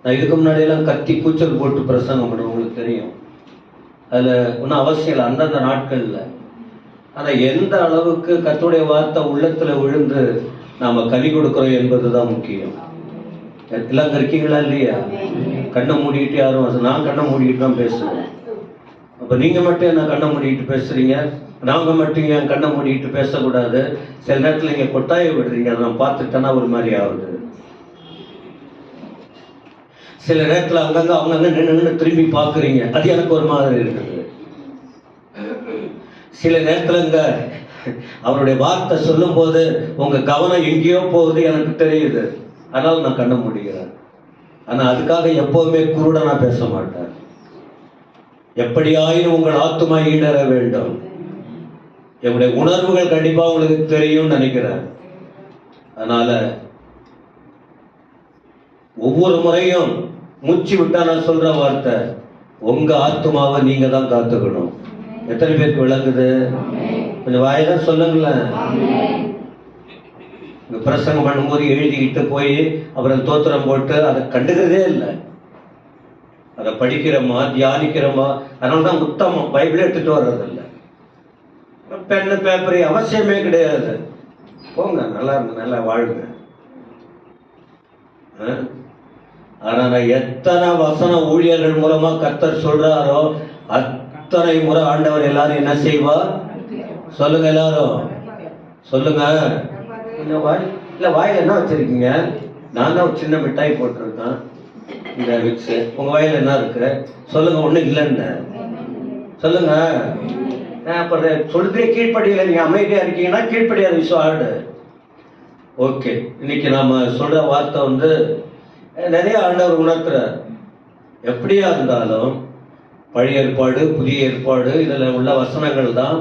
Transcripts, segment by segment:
நான் இதுக்கு முன்னாடியெல்லாம் கத்தி கூச்சல் போட்டு பிரசங்கம் பண்ணுவேன், உங்களுக்கு தெரியும். அதில் ஒன்றும் அவசியம் இல்லை அந்தந்த நாட்களில். ஆனால் எந்த அளவுக்கு கர்த்தருடைய வார்த்தை உள்ளத்தில் விழுந்து நாம் கனி கொடுக்குறோம் என்பது தான் முக்கியம். எல்லாம் இருக்கீங்களா இல்லையா? கண்ணை மூடிட்டு யாரும், நான் கண்ணை மூடிட்டு தான் பேசுவேன். அப்போ நீங்கள் மட்டும் என்ன கண்ணை மூடிட்டு பேசுகிறீங்க, நாங்கள் மட்டும் என் கண்ணை மூடிட்டு பேசக்கூடாது. சில நேரத்தில் நீங்கள் கொட்டாய விடுறீங்க, அதை நான் பார்த்துட்டேன்னா ஒரு மாதிரி ஆகுது. சில நேரத்தில் அங்கங்கே அவங்கங்க நின்று திரும்பி பார்க்குறீங்க, அது எனக்கு ஒரு மாதிரி இருக்குது. சில நேரத்தில் அவருடைய வார்த்தை சொல்லும் போது உங்கள் கவனம் எங்கேயோ போகுது, எனக்கு தெரியுது. அதனால நான் கண்ண முடிகிறேன். ஆனால் அதுக்காக எப்போவுமே குருடனா பேச மாட்டேன். எப்படியாயினும் உங்கள் ஆத்துமா ஈடற வேண்டும். என்னுடைய உணர்வுகள் கண்டிப்பாக உங்களுக்கு தெரியும் நினைக்கிறேன். அதனால ஒவ்வொரு முறையும் மூச்சு விட்டா நான் சொல்ற வார்த்தை, உங்க ஆத்துமாவை நீங்க தான் காத்துக்கணும். எத்தனை பேருக்கு விளங்குது? கொஞ்சம் வாயதான் சொல்லுங்களேன். பிரசங்கம் பண்ணும்போது எழுதிக்கிட்டு போய் அப்புறம் தோத்திரம் போட்டு அதை கண்டுக்கிறதே இல்லை. அதை படிக்கிறோமா, தியானிக்கிறோமா? அதனாலதான் உத்தமம் பைபிள் எடுத்துட்டு வர்றதில்லை. பெண்ணு பேப்பர் அவசியமே கிடையாது. போங்க, நல்லா இருங்க, நல்லா வாழுங்க. ஆனா நான் எத்தனை வசன ஊழியர்கள் மூலமா கர்த்தர் சொல்றாரோ அத்தனை முறை ஆண்டவர் எல்லாரும் என்ன செய்வார்? சொல்லுங்க, எல்லாரும் சொல்லுங்க. இல்ல வாயில என்ன வச்சிருக்கீங்க? நான் தான் ஒரு சின்ன மிட்டாய் போட்டிருக்கேன், இந்த விக்ஸ். உங்க வாயில என்ன இருக்கு? சொல்லுங்க. ஒண்ணு இல்லைன்னு சொல்லுங்க. அப்புறம் சொல்றதே கீழ்ப்படியில நீங்க அமைதியா இருக்கீங்கன்னா கீழ்ப்படியாத விஷயம் ஆடு. ஓகே, இன்னைக்கு நாம சொல்ற வார்த்தை நிறைய ஆண்டவர் உணர்த்துறார். எப்படியா இருந்தாலும் பழைய ஏற்பாடு, புதிய ஏற்பாடு, இதுல உள்ள வசனங்கள் தான்.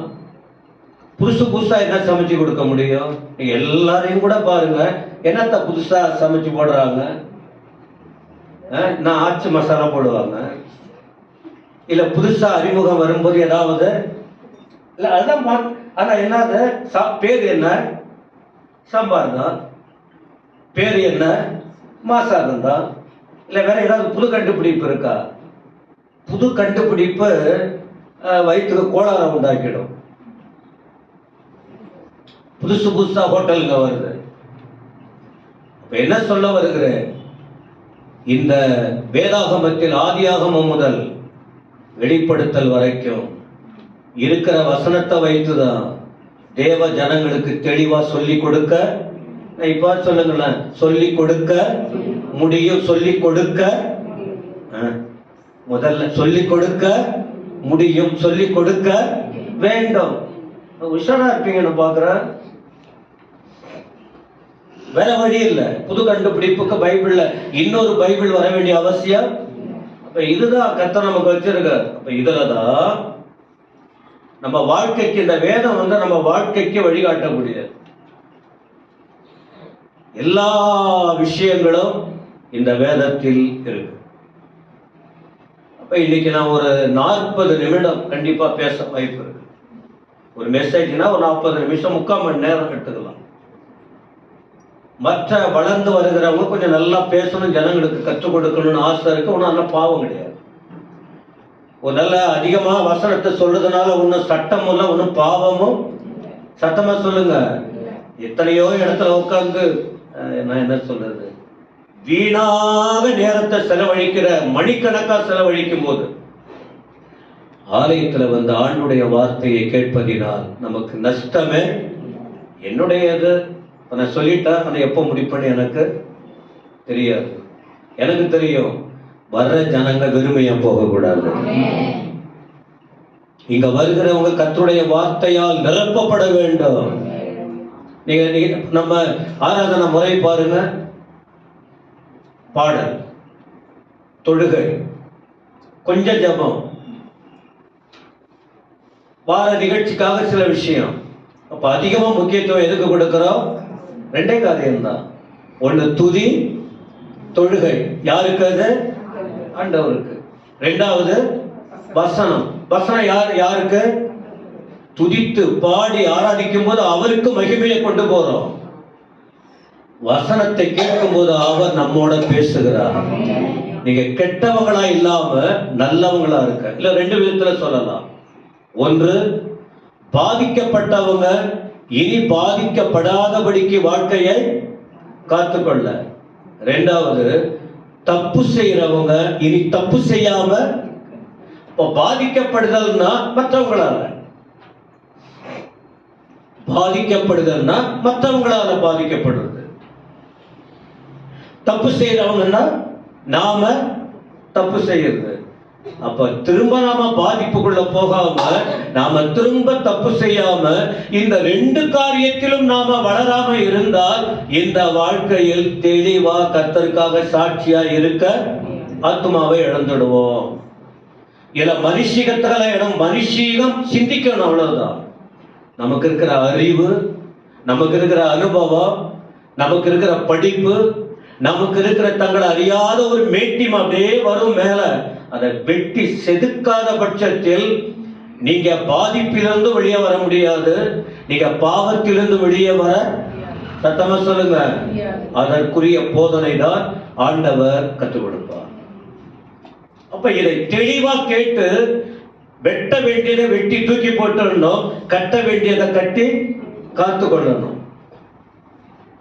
புதுசா என்ன சமைச்சு கொடுக்க முடியும்? நீங்க எல்லாரையும் கூட பாருங்க, என்னத்த புதுசா சமைச்சு போடுறாங்க. நான் ஆச்சி மசாலா போடுவாங்க, இல்ல புதுசா அறிமுகம் வரும்போது ஏதாவது இல்ல அதுதான். ஆனா என்னது பேர் என்ன? சாம்பார் தான். பேர் என்ன? மாசாதம் தான். இல்ல வேற ஏதாவது புது கண்டுபிடிப்பு இருக்கா? புது கண்டுபிடிப்பு வயிற்றுக்கு கோளாறு உண்டாக்கிடும். புதுசா ஹோட்டலுங்க வருது. அப்ப என்ன சொல்ல வருகிறேன்? இந்த வேதாகமத்தில் ஆதியாகமம் முதல் வெளிப்படுத்தல் வரைக்கும் இருக்கிற வசனத்தை வைத்துதான் தேவ ஜனங்களுக்கு தெளிவா சொல்லி கொடுக்க, இப்ப சொல்லுங்களேன், சொல்லி கொடுக்க முடியும். சொல்லி கொடுக்க முதல்ல சொல்லி கொடுக்க முடியும், சொல்லி கொடுக்க வேண்டும். உஷாரா இருப்பீங்கன்னு பாக்குறேன். வேற வழி இல்லை. புது கண்டுபிடிப்புக்கு பைபிள்ல இன்னொரு பைபிள் வர வேண்டிய அவசியம். அப்ப இதுதான் கர்த்தர் நமக்கு வச்சிருக்க. அப்ப இதுலதான் நம்ம வாழ்க்கைக்கு, இந்த வேதம் நம்ம வாழ்க்கைக்கு வழிகாட்டக்கூடியது. எல்லா விஷயங்களும் இந்த வேதத்தில் இருக்கு. அப்ப இன்னைக்கு நான் ஒரு 40 நிமிடம் கண்டிப்பா பேச வாய்ப்பு இருக்கு. ஒரு மெசேஜ்னா ஒரு 40 நிமிஷம், 3/4 மணி நேரம் எடுத்துக்கலாம். மற்ற வளர்ந்து வருகிறவங்க கொஞ்சம் நல்லா பேசணும், ஜனங்களுக்கு கற்றுக் கொடுக்கணும்னு ஆசை இருக்கு. ஒன்றும் நல்ல பாவம் கிடையாது. ஒரு நல்ல அதிகமா வசனத்தை சொல்றதுனால ஒன்றும் சட்டம் இல்லை, ஒன்றும் பாவமும். சத்தமா சொல்லுங்க. எத்தனையோ இடத்துல உட்கார்ந்து நான் என்ன சொல்றது, வீணாக நேரத்தை செலவழிக்கிற, மணிக்கணக்கா செலவழிக்கும் போது ஆலயத்துல ஆண்டுடைய வார்த்தையை கேட்பதினால் நமக்கு நஷ்டமே. என்னுடையது நான் சொல்லிட்டா, அதை எப்போ முடிப்பேன்னு எனக்கு தெரியாது. எனக்கு தெரியும், வர்ற ஜனங்க வெறுமையா போகக்கூடாது. இங்க வருகிறவங்க கர்த்தருடைய வார்த்தையால் நிரப்பப்பட வேண்டும். நீங்க நம்ம ஆராதனை முறை பாருங்க. பாடல், தொழுகை, கொஞ்சம் ஜெபம், வார நிகழ்ச்சிக்காக சில விஷயம். அப்ப அதிகமா முக்கியத்துவம் எதுக்கு கொடுக்கிறோம்? 2 காரியம் தான். ஒண்ணு துதி, தொழுகை. யாருக்கு? அது ஆண்டவருக்கு. 2வது வசனம். வசனம் யாருக்கு? துதித்து பாடி ஆராதிக்கும் போது அவருக்கு மகிமையை கொண்டு போறோம். வசனத்தை கேட்கும் போது அவர் நம்மோட பேசுகிறார். நீங்க கெட்டவங்களா இல்லாம நல்லவங்களா இருக்க. இல்ல ரெண்டு விதத்துல சொல்லலாம். ஒன்று, பாதிக்கப்பட்டவங்க இனி பாதிக்கப்படாதபடிக்கு வாழ்க்கையை காத்துக்கொள்ள. ரெண்டாவது, தப்பு செய்யறவங்க இனி தப்பு செய்யாம. பாதிக்கப்படுதல்னா மற்றவங்களால, பாதிக்கப்படுதல்னா மற்றவங்களால பாதிக்கப்படுறது. தப்பு செய்யறவங்கன்னா நாம தப்பு செய்யறது. அப்ப திரும்ப நாம பாதிப்புக்குள்ள போகாம, நாம திரும்ப தப்பு செய்யாம, இந்த ரெண்டு காரியத்திலும் நாம வளராம இருந்தால் இந்த வாழ்க்கையில் தெளிவா கர்த்தருக்காக சாட்சியா இருக்க ஆத்மாவை இழந்துடுவோம். இல்ல மனுஷீகத்துல இடம், மனுஷீகம் சிந்திக்கணும், அவ்வளவுதான். நமக்கு இருக்கிற அறிவு, நமக்கு இருக்கிற அனுபவம், நமக்கு இருக்கிற படிப்பு, நமக்கு இருக்கிற தங்களை அறியாத ஒரு மேட்டிம் அப்படியே வரும் மேல. அதை வெட்டி செதுக்காத பட்சத்தில் நீங்க பாதிப்பிலிருந்து வெளியே வர முடியாது. நீங்க பாவத்திலிருந்து வெளியே வர, சத்தமா சொல்லுங்க, அதற்குரிய போதனை தான் ஆண்டவர் கற்றுக் கொடுப்பார். அப்ப இதை தெளிவா கேட்டு, வெட்ட வேண்டியதை வெட்டி தூக்கி போட்டுடணும், கட்ட வேண்டியதை கட்டி காத்து கொள்ளணும்,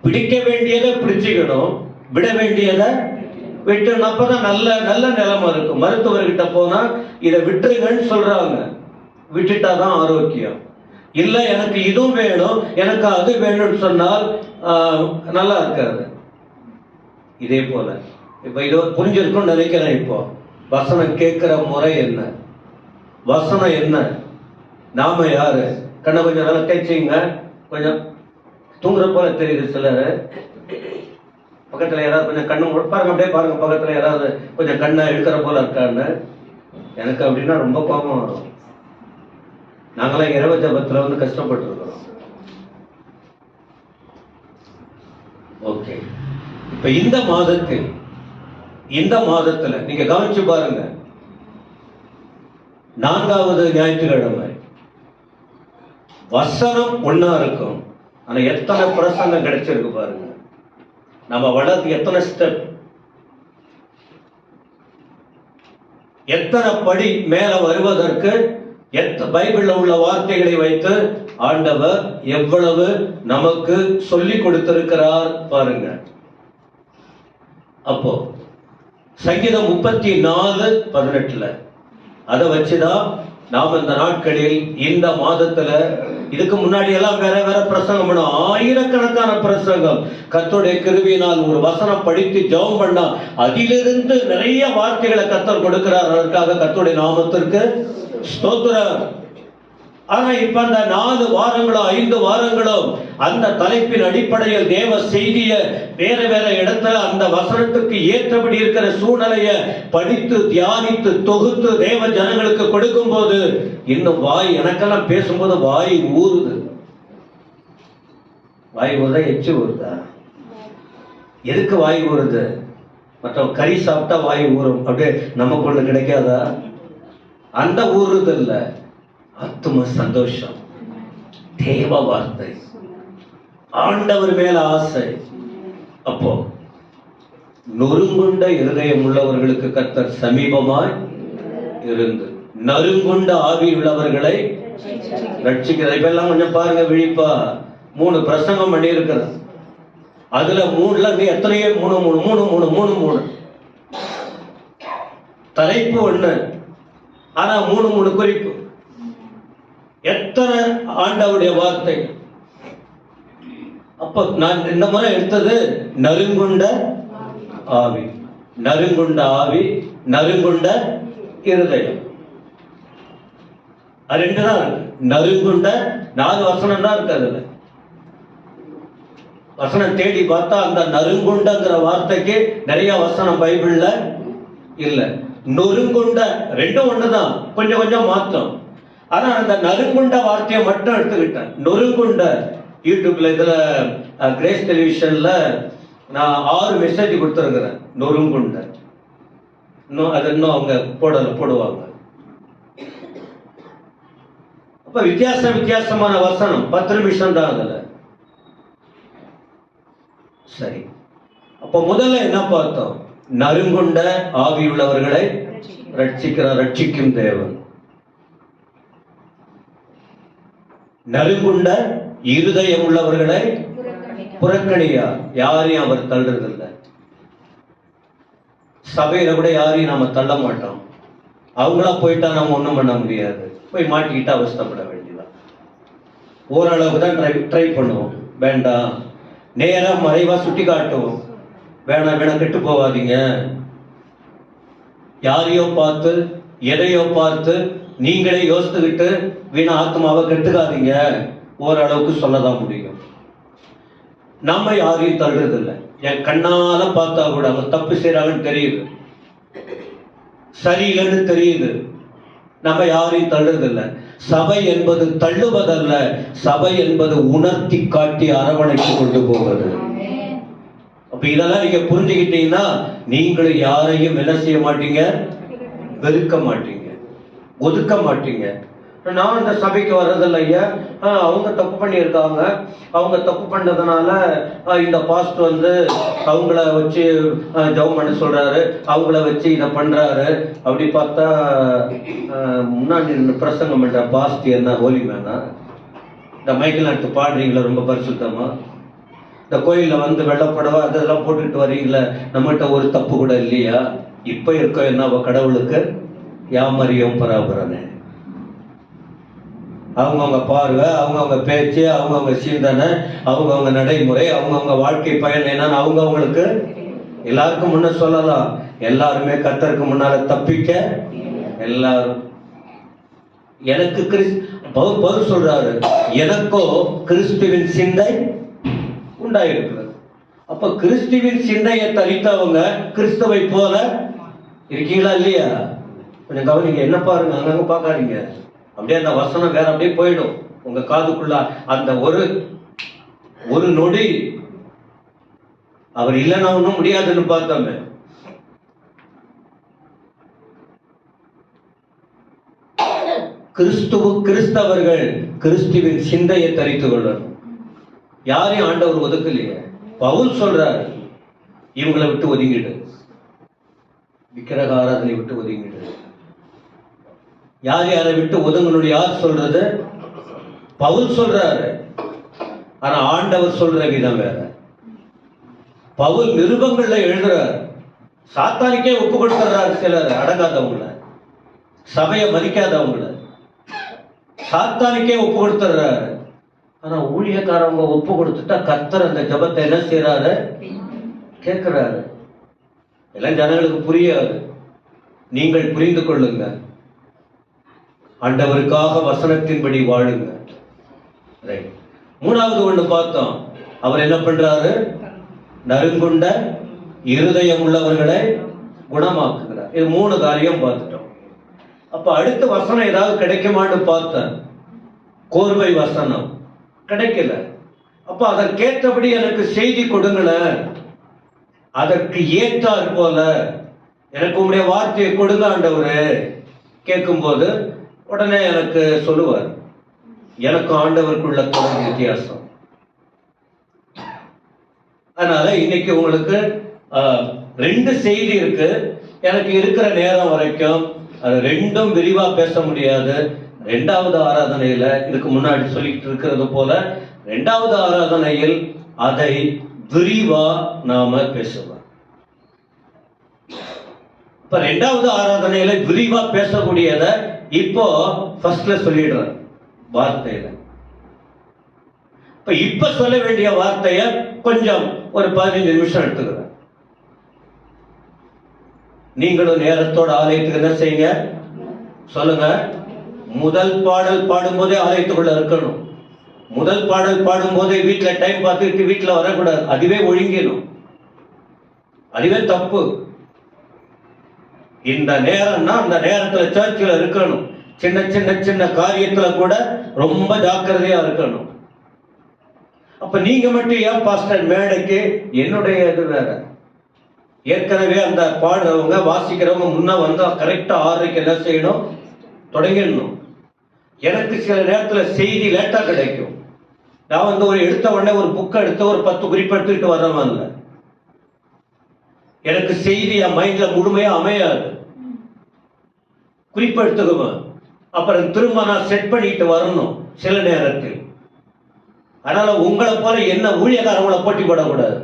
பிடிக்க வேண்டியதை பிடிச்சுக்கணும், விட வேண்டியதை விட்டுணும். அப்பதான் நல்ல நல்ல நிலைமை இருக்கும். மருத்துவர்கிட்ட போனா இதை விட்டுருங்கன்னு சொல்றாங்க, விட்டுட்டாதான் ஆரோக்கியம். இல்ல எனக்கு இதுவும் வேணும், எனக்கு அது வேணும்னு சொன்னால் நல்லா இருக்காது. இதே போல இப்ப இது புரிஞ்சிருக்கும்னு நினைக்கிறேன். இப்போ வசனம் கேட்கிற முறை என்ன, வசனம் என்ன, நாம யாரு? கண்ணை கொஞ்சம் நல்லா தைச்சிங்க. கொஞ்சம் தூங்குற போல தெரியுது சிலர். பக்கத்துல யாராவது கொஞ்சம் கண்ணு பாருங்க, அப்படியே பாருங்க, பக்கத்துல யாராவது கொஞ்சம் கண்ணை இழுக்கிற போல இருக்கான்னு. எனக்கு அப்படின்னா ரொம்ப கோபம் வரும். நாங்களாம் இரவு ஜபத்துல வந்து கஷ்டப்பட்டு இருக்கிறோம். ஓகே, இப்ப இந்த மாதத்துல நீங்க கவனிச்சு பாருங்க. 4வது ஞாயிற்றுக்கிழமை வசனம் ஒன்னா இருக்கும். ஆனா எத்தனை பிரசங்கம் கிடைச்சிருக்கு பாருங்க. நம்ம வளர்த்து எத்தனை ஸ்டெப், எத்தனை படி மேல வருவதற்கு பைபிள்ல உள்ள வார்த்தைகளை வைத்து ஆண்டவர் எவ்வளவு நமக்கு சொல்லி கொடுத்திருக்கிறார் பாருங்க. அப்போ சங்கீதம் 34:18 அதை வச்சுதான் நாம் இந்த நாட்களில், இந்த மாதத்துல, இதுக்கு முன்னாடி எல்லாம் வேற வேற பிரசங்கம் பண்ணோம், ஆயிரக்கணக்கான பிரசங்கம். கர்த்தருடைய கிருபையினால் ஒரு வசனம் படித்து ஜெபம் பண்ணா அதிலிருந்து நிறைய வார்த்தைகளை கர்த்தர் கொடுக்கிறார். அதற்காக கர்த்தருடைய நாமத்திற்கு ஸ்தோத்திரம். ஆனா இப்ப அந்த 4 வாரங்களோ 5 வாரங்களோ அந்த தலைப்பின் அடிப்படையில் தேவ செய்திய வேற வேற இடத்துல அந்த வசனத்துக்கு ஏற்றபடி இருக்கிற சூழ்நிலைய படித்து தியானித்து தொகுத்து தேவ ஜனங்களுக்கு கொடுக்கும் போது இன்னும் வாய், எனக்கெல்லாம் பேசும்போது வாய் ஊறுது. வாய் ஊறுதா, எச்சு ஊறுதா? எதுக்கு வாய் ஊறுது? மற்ற கறி சாப்பிட்டா வாய் ஊறும், அப்படியே நமக்கு ஒண்ணு கிடைக்காதா? அந்த ஊறுது இல்ல, ஆத்ம சந்தோஷம், தேவ வார்த்தை, ஆண்டவர் மேல ஆசை. அப்போ நொறுங்குண்ட இருதயம் உள்ளவர்களுக்கு கர்த்தர் சமீபமாய் இருந்து நறுங்குண்ட ஆவி உள்ளவர்களை ரட்சிக்கிறார். இப்ப எல்லாம் கொஞ்சம் பாருங்க, விழிப்பா 3 பிரசங்கம் பண்ணி இருக்கிறது. அதுல 3ல எத்தனையோ 3 தலைப்பு ஒண்ணு, ஆனா 3 குறிப்பு. எத்தனை ஆண்டவருடைய வார்த்தை. அப்ப நான் இந்த முறை எடுத்தது நறுங்குண்ட ஆவி, நறுங்குண்ட ஆவி, நறுங்குண்ட இருதயம். அது 2 தான் இருக்கு. நறுங்குண்ட 4 வசனம் தான் இருக்கு. அதுல வசனம் தேடி பார்த்தா அந்த நறுங்குண்டங்கிற வார்த்தைக்கு நிறைய வசனம் பைபிள்ல இல்ல. நொறுங்குண்ட 2 ஒண்ணுதான், கொஞ்சம் கொஞ்சம் மாற்றம். ஆனா அந்த நறுங்குண்ட வார்த்தையை மட்டும் எடுத்துக்கிட்டேன். நொறுங்குண்ட யூடியூப்ல, இதுல கிரேஸ் டெலிவிஷன்ல நான் 6 மெசேஜ் கொடுத்துருக்கிறேன். நொறுங்குண்ட அது இன்னும் அவங்க போடுவாங்க. அப்ப வித்தியாசமான வசனம், 10 நிமிஷம் தான் அதுல. சரி, அப்ப முதல்ல என்ன பார்த்தோம்? நறுங்குண்ட ஆவியுள்ளவர்களை ரட்சிக்கும் தேவன். நறுங்குண்ட இருதயம் உள்ளவர்களை புறக்கணியார். யாரையும் அவர் தள்ளுறதில்லை. சபையில கூட யாரையும் நாம தள்ள மாட்டோம். அவங்களா போயிட்டா நாம ஒண்ணும் பண்ண முடியாது. போய் மாட்டிக்கிட்டு அவஸ்தப்பட வேண்டியதான். ஓரளவுக்கு தான் ட்ரை பண்ணுவோம். வேண்டாம், நேரா மறைவா சுட்டி காட்டுவோம். வேணாம் கெட்டு போவாதீங்க. யாரையோ பார்த்து எதையோ பார்த்து நீங்களே யோசித்துக்கிட்டு வீணா ஆத்மாவை கெட்டுக்காதீங்க. ஓரளவுக்கு சொல்லதான் முடியும். நம்ம யாரையும் தள்ளுறதில்லை. என் கண்ணால பார்த்தா கூட அவங்க தப்பு செய்யறாங்கன்னு தெரியுது, சரியில்லைன்னு தெரியுது. நம்ம யாரையும் தள்ளுறதில்லை. சபை என்பது தள்ளுவதல்ல, சபை என்பது உணர்த்தி காட்டி அரவணைத்து கொண்டு போவது. அப்ப இதெல்லாம் நீங்க புரிஞ்சுக்கிட்டீங்கன்னா நீங்களும் யாரையும் என்ன செய்ய மாட்டீங்க, வெறுக்க மாட்டீங்க, ஒதுக்க மாட்டீங்க. நான் இந்த சபைக்கு வர்றதில்ல ஐயா, அவங்க தப்பு பண்ணியிருக்காங்க, அவங்க தப்பு பண்ணதுனால இந்த பாஸ்ட் அவங்கள வச்சு ஜெபம் பண்ண சொல்றாரு, அவங்கள வச்சு இதை பண்றாரு. அப்படி பார்த்தா முன்னாடி பிரசங்கம் பண்ற பாஸ்ட் என்ன ஹோலி மேனா? இந்த மைக்கேல் நாட்டு பாடுறீங்களா ரொம்ப பரிசுத்தமா? இந்த கோயில்ல வெள்ளப்படவா அதெல்லாம் போட்டுக்கிட்டு வர்றீங்களா? நம்மகிட்ட ஒரு தப்பு கூட இல்லையா? இப்ப இருக்க என்ன கடவுளுக்கு யாமரியம் பராபரனே. அவங்கவுங்க பார்வை, அவங்கவுங்க பேச்சு, அவங்கவுங்க சிந்தனை, அவங்கவுங்க நடைமுறை, அவங்கவுங்க வாழ்க்கை பயன் என்னன்னு அவங்கவுங்களுக்கு எல்லாருக்கும் முன்ன சொல்லலாம். எல்லாருமே கர்த்தருக்கு முன்னால தப்பிக்க எல்லாரும். எனக்கு பவுல் சொல்றாரு, எனக்கோ கிறிஸ்துவின் சிந்தை உண்டாயிருக்கிறது. அப்ப கிறிஸ்துவின் சிந்தையை தரித்தவங்க கிறிஸ்துவை போல இருக்கீங்களா இல்லையா? கொஞ்சம் கவனிங்க. என்ன பாருங்க, அங்கங்க பார்க்காதீங்க. அப்படியே அந்த வசனம் வேற அப்படியே போயிடும் உங்க காதுக்குள்ள. அந்த ஒரு நொடி அவர் இல்லைன்னா ஒன்றும் முடியாதுன்னு பார்த்தோமே. கிறிஸ்தவர்கள் கிறிஸ்துவின் சிந்தையை தரித்து கொள்ளணும். யாரையும் ஆண்டவர் ஒதுக்கலையே. பவுல் சொல்றாரு, இவங்களை விட்டு ஒதுங்கிடு, விக்கிரக ஆராதனை விட்டு ஒதுங்கிடு. யாரை விட்டு ஒதுங்கணும்? யார் சொல்றது? பவுல் சொல்றாரு. ஆனா ஆண்டவர் சொல்ற விதம் வேற. பவுல் நிருபங்கள்ல எழுதுறாரு, சாத்தானுக்கே ஒப்பு கொடுத்துறாரு. சிலர் அடங்காதவங்கள, சபையை மதிக்காதவங்கள சாத்தானுக்கே ஒப்பு கொடுத்துறாரு. ஆனா ஊழியக்காரவங்க ஒப்பு கொடுத்துட்டா கர்த்தர் அந்த ஜபத்தை என்ன செய்யறாரு? கேட்கிறாரு. எல்லாம் ஜனங்களுக்கு புரியாது. நீங்கள் புரிந்து கொள்ளுங்க. ஆண்டவருக்காக வசனத்தின்படி வாழுங்க. மூணாவது ஒண்ணு பார்த்தோம். அவர் என்ன பண்றாரு? நறுங்குண்ட இருதயம் உள்ளவர்களை குணமாக்குகிறார். இது 3 காரியம் பார்த்துட்டோம். அப்ப அடுத்த வசனம் ஏதாவது கிடைக்குமான்னு பார்த்தேன். கோர்வை வசனம் கிடைக்கல. அப்ப அதற்கேற்றபடி எனக்கு செய்தி கொடுங்களேன், அதற்கு ஏற்றார் போல எனக்கு உங்களுடைய வார்த்தையை கொடுங்க ஆண்டவரே. கேட்கும் போது உடனே எனக்கு சொல்லுவார். எனக்கு ஆண்டவருக்குள்ள தொடர்ந்து வித்தியாசம். அதனால இன்னைக்கு உங்களுக்கு 2 செய்தி இருக்கு. எனக்கு இருக்கிற நேரம் வரைக்கும் அது 2ம் விரிவா பேச முடியாது. 2வது ஆராதனையில இதுக்கு முன்னாடி சொல்லிட்டு இருக்கிறது போல 2வது ஆராதனையில் அதை விரிவா நாம பேசுவோம். இப்ப 2வது ஆராதனையில விரிவா பேசக்கூடியத இப்போ ஃபர்ஸ்ட்ல சொல்லிடுறேன் வார்த்தையில. இப்ப சொல்ல வேண்டிய வார்த்தைய கொஞ்சம் ஒரு 15 நிமிஷம் எடுத்துக்கிறேன். நீங்களும் நேரத்தோட ஆலயத்துக்கு என்ன செய்யுங்க சொல்லுங்க. முதல் பாடல் பாடும்போதே ஆலயத்துக்குள்ள இருக்கணும். முதல் பாடல் பாடும்போதே வீட்டுல டைம் பார்த்துட்டு வீட்டுல வரக்கூடாது. அதுவே ஒழுங்கிடும், அதுவே தப்பு. இந்த நேரம்னா அந்த நேரத்துல சர்ச்சில் இருக்கணும். சின்ன சின்ன சின்ன காரியத்துல கூட ரொம்ப ஜாக்கிரதையா இருக்கணும். அப்ப நீங்க மட்டும் ஏன் பாஸ்டர் மேடைக்கு? என்னுடைய இது வேற. ஏற்கனவே அந்த பாடுறவங்க வாசிக்கிறவங்க முன்ன வந்தா கரெக்டா 6:30 என்ன செய்யணும்? தொடங்கிடணும். எனக்கு சில நேரத்துல செய்தி லேட்டா கிடைக்கும். நான் ஒரு எடுத்த உடனே ஒரு புக்கை எடுத்து ஒரு 10 குறிப்பு எடுத்துக்கிட்டு வர்றவன் இல்லை. எனக்கு செய்தி என் மைண்ட்ல முழுமையா அமையாது. குறிப்பெடுத்துக்குவேன். அப்புறம் திரும்ப நான் செட் பண்ணிட்டு வரணும் சில நேரத்தில். அதனால உங்களை போல என்ன ஊழியக்காரங்களை போட்டி போடக்கூடாது.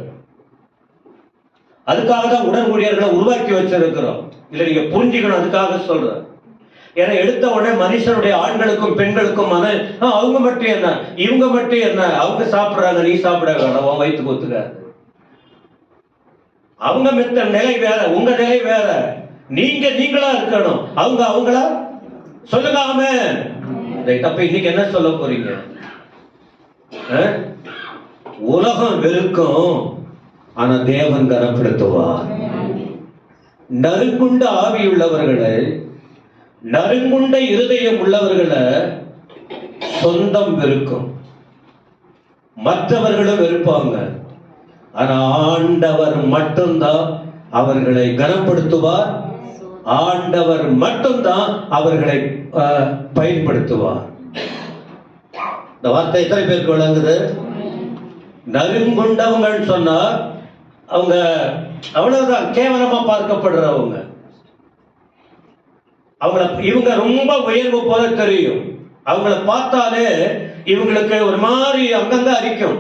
அதுக்காக தான் உடன் ஊழியர்களை உருவாக்கி வச்சிருக்கிறோம். இல்ல நீங்க புரிஞ்சுக்கணும், அதுக்காக சொல்றேன். ஏன்னா எடுத்த உடனே மனுஷனுடைய ஆண்களுக்கும் பெண்களுக்கும் அவங்க மட்டும் என்ன, இவங்க மட்டும் என்ன, அவங்க சாப்பிடுறாங்க நீ சாப்பிடாத, உன் வயிற்று ஒத்துக்காது. அவங்க மெத்த நிலை வேற, உங்க நிலை வேற. நீங்க நீங்களா இருக்கணும், அவங்க அவங்களா. சொல்லுங்க ஆமென். அப்ப இன்னைக்கு என்ன சொல்ல போறீங்க? உலகம் வெறுக்கும், ஆனா தேவன் கனப்படுத்துவார். நறுங்குண்ட ஆவியுள்ளவர்களை, நறுங்குண்ட இருதயம் உள்ளவர்களை சொந்தம் வெறுக்கும், மற்றவர்களும் வெறுப்பாங்க. ஆனா ஆண்டவர் மட்டும்தான் அவர்களை கனப்படுத்துவார். ஆண்டவர் மட்டும்தான் அவர்களை பயன்படுத்துவார். இந்த வார்த்தை எத்தனை பேருக்கு விளங்குது? நறுங்குண்டவங்க சொன்னா அவங்க அவ்வளவுதான் கேவலமா பார்க்கப்படுறவங்க. அவங்கள இவங்க ரொம்ப உயர்வு போல தெரியும். அவங்கள பார்த்தாலே இவங்களுக்கு ஒரு மாதிரி அங்கங்க அரிக்கும்,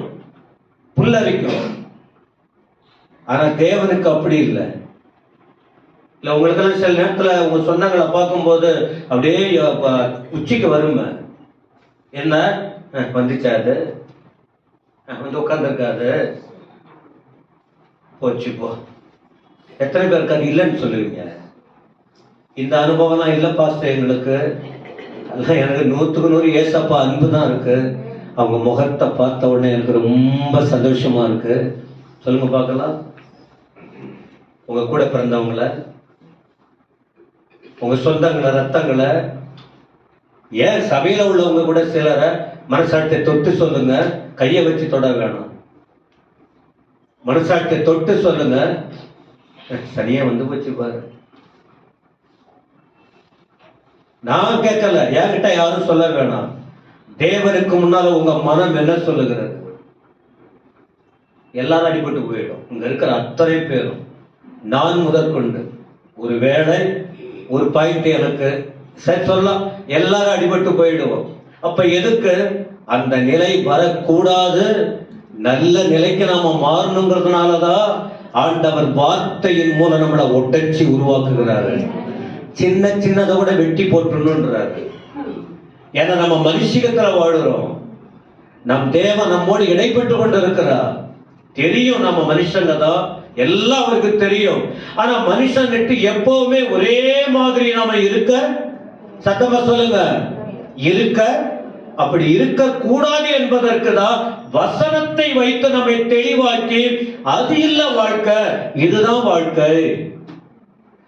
புல் அரிக்கும். ஆனா தேவனுக்கு அப்படி இல்லை. இல்ல உங்களுக்கு சில நேரத்துல உங்க சொந்தங்களை பார்க்கும்போது அப்படியே உச்சிக்கு வருமே, என்ன வந்துச்சாது, வந்து உட்கார்ந்துருக்காது, போச்சு போ. எத்தனை பேருக்கு அது இல்லைன்னு சொல்லுவீங்க? இந்த அனுபவம்லாம் இல்லை பாஸ்டர் எங்களுக்கு. அதெல்லாம் எனக்கு 100க்கு 100 ஏசப்பா அன்பு தான் இருக்கு. அவங்க முகத்தை பார்த்த உடனே எனக்கு ரொம்ப சந்தோஷமா இருக்கு. சொல்லுங்க பார்க்கலாம். உங்க கூட பிறந்தவங்கள, உங்க சொந்தங்களை, ரத்தங்களை, ஏன் சபையில உள்ளவங்க கூட சிலரை மனசாட்சியை தொட்டு சொல்லுங்க. கையை வச்சு தொட வேணும். மனசாட்சியை தொட்டு சொல்லுங்க. சனியா வந்து போச்சு பாரு. நான் கேட்கல, என்கிட்ட யாரும் சொல்ல வேணாம். தேவனுக்கு முன்னால உங்க மனம் என்ன சொல்லுகிறது? எல்லாரும் அடிபட்டு போயிடும். இங்க இருக்கிற அத்தனை பேரும், நான் முதற்கொண்டு. ஒரு வேளை ஒரு பாயிண்ட் எனக்கு சரி சொல்லலாம், எல்லாரும் அடிபட்டு போயிடுவோம். அப்ப எதுக்கு அந்த நிலை வரக்கூடாது? நல்ல நிலைக்கு நாம மாறணுங்கிறதுனாலதான் ஆண்டவர் வார்த்தையின் மூலம் நம்மளை ஒட்டச்சி உருவாக்குகிறாரு. சின்ன சின்னதை விட வெட்டி போட்டுணுன்றாரு. ஏன்னா நம்ம மனுஷிகத்துல வாழுறோம். நம் தேவன் நம்மோடு இடைப்பட்டு கொண்டு இருக்கிறார். தெரியும் நம்ம மனுஷங்க தான், எல்லாம் அவருக்கு தெரியும். ஆனா மனுஷன்ட்டு எப்பவுமே ஒரே மாதிரி நாம இருக்க, சத்தமா சொல்லுங்க, இருக்க அப்படி இருக்க கூடாது என்பதற்கு தான் வசனத்தை வைத்து நம்மை தெளிவாக்கி, அது இல்ல வாழ்க்கை, இதுதான் வாழ்க்கை.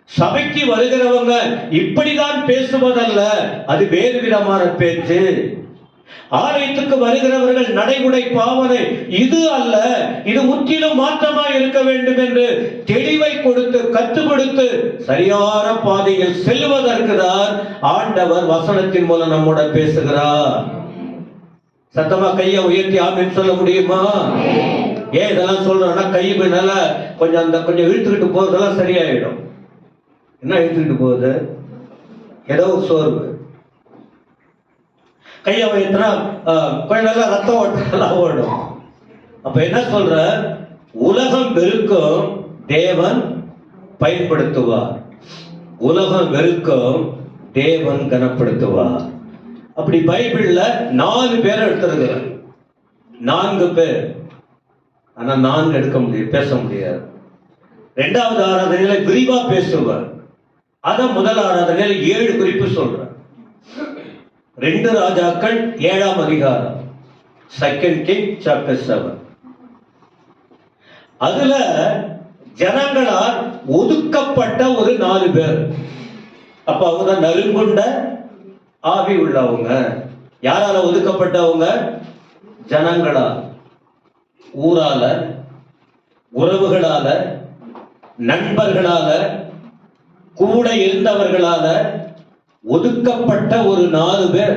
சபைக்கு வருகிறவங்க இப்படிதான் பேசுவதல்ல, அது வேறு விதமான பேச்சு. ஆலயத்துக்கு வருகிறவர்கள் நடைமுறை பாவனை இது அல்ல, இது முற்றிலும் மாற்றமாக இருக்க வேண்டும் என்று தெளிவை கொடுத்து கற்றுக் கொடுத்து சரியான பாதையில் செல்வதற்கு தான் ஆண்டவர் வசனத்தின் மூலம் நம்மோட பேசுகிறார். சத்தமா கையை உயர்த்தி ஆமென் சொல்ல முடியுமா? ஏன் இதெல்லாம் சொல்றேன்னா, கை நல்லா கொஞ்சம் இழுத்துக்கிட்டு போறதெல்லாம் சரியாயிடும். என்ன இழுத்துக்கிட்டு போகுது? ஏதோ சோர்வு. கையை வைத்தனா கொஞ்சம் நல்லா ரத்தம் ஓட்டலாம் ஓடும். அப்ப என்ன சொல்ற? உலகம் வெறுக்கும், தேவன் பயன்படுத்துவார். உலகம் வெறுக்கும், தேவன் கனப்படுத்துவார். அப்படி பைபிள்ல 4 பேர் எடுத்திருக்கிறார். 4 பேர். ஆனா 4 எடுக்க முடியும், பேச முடியாது. 2வது ஆராதனையில விரிவா பேசுவார். அத முதல் ஆராதனையில 7 குறிப்பு சொல்ற. 2 ராஜாக்கள் 7ஆம் அதிகாரம், 2 Kings chapter 7. அதுல ஜனங்களால் ஒதுக்கப்பட்ட ஒரு 4 பேர். அப்ப அவங்க நறுங்குண்ட ஆவி உள்ளவங்க. யாரால ஒதுக்கப்பட்டவங்க? ஜனங்களால், ஊரால, உறவுகளால, நண்பர்களால, கூட இருந்தவர்களால ஒதுக்கப்பட்ட ஒரு 4 பேர்.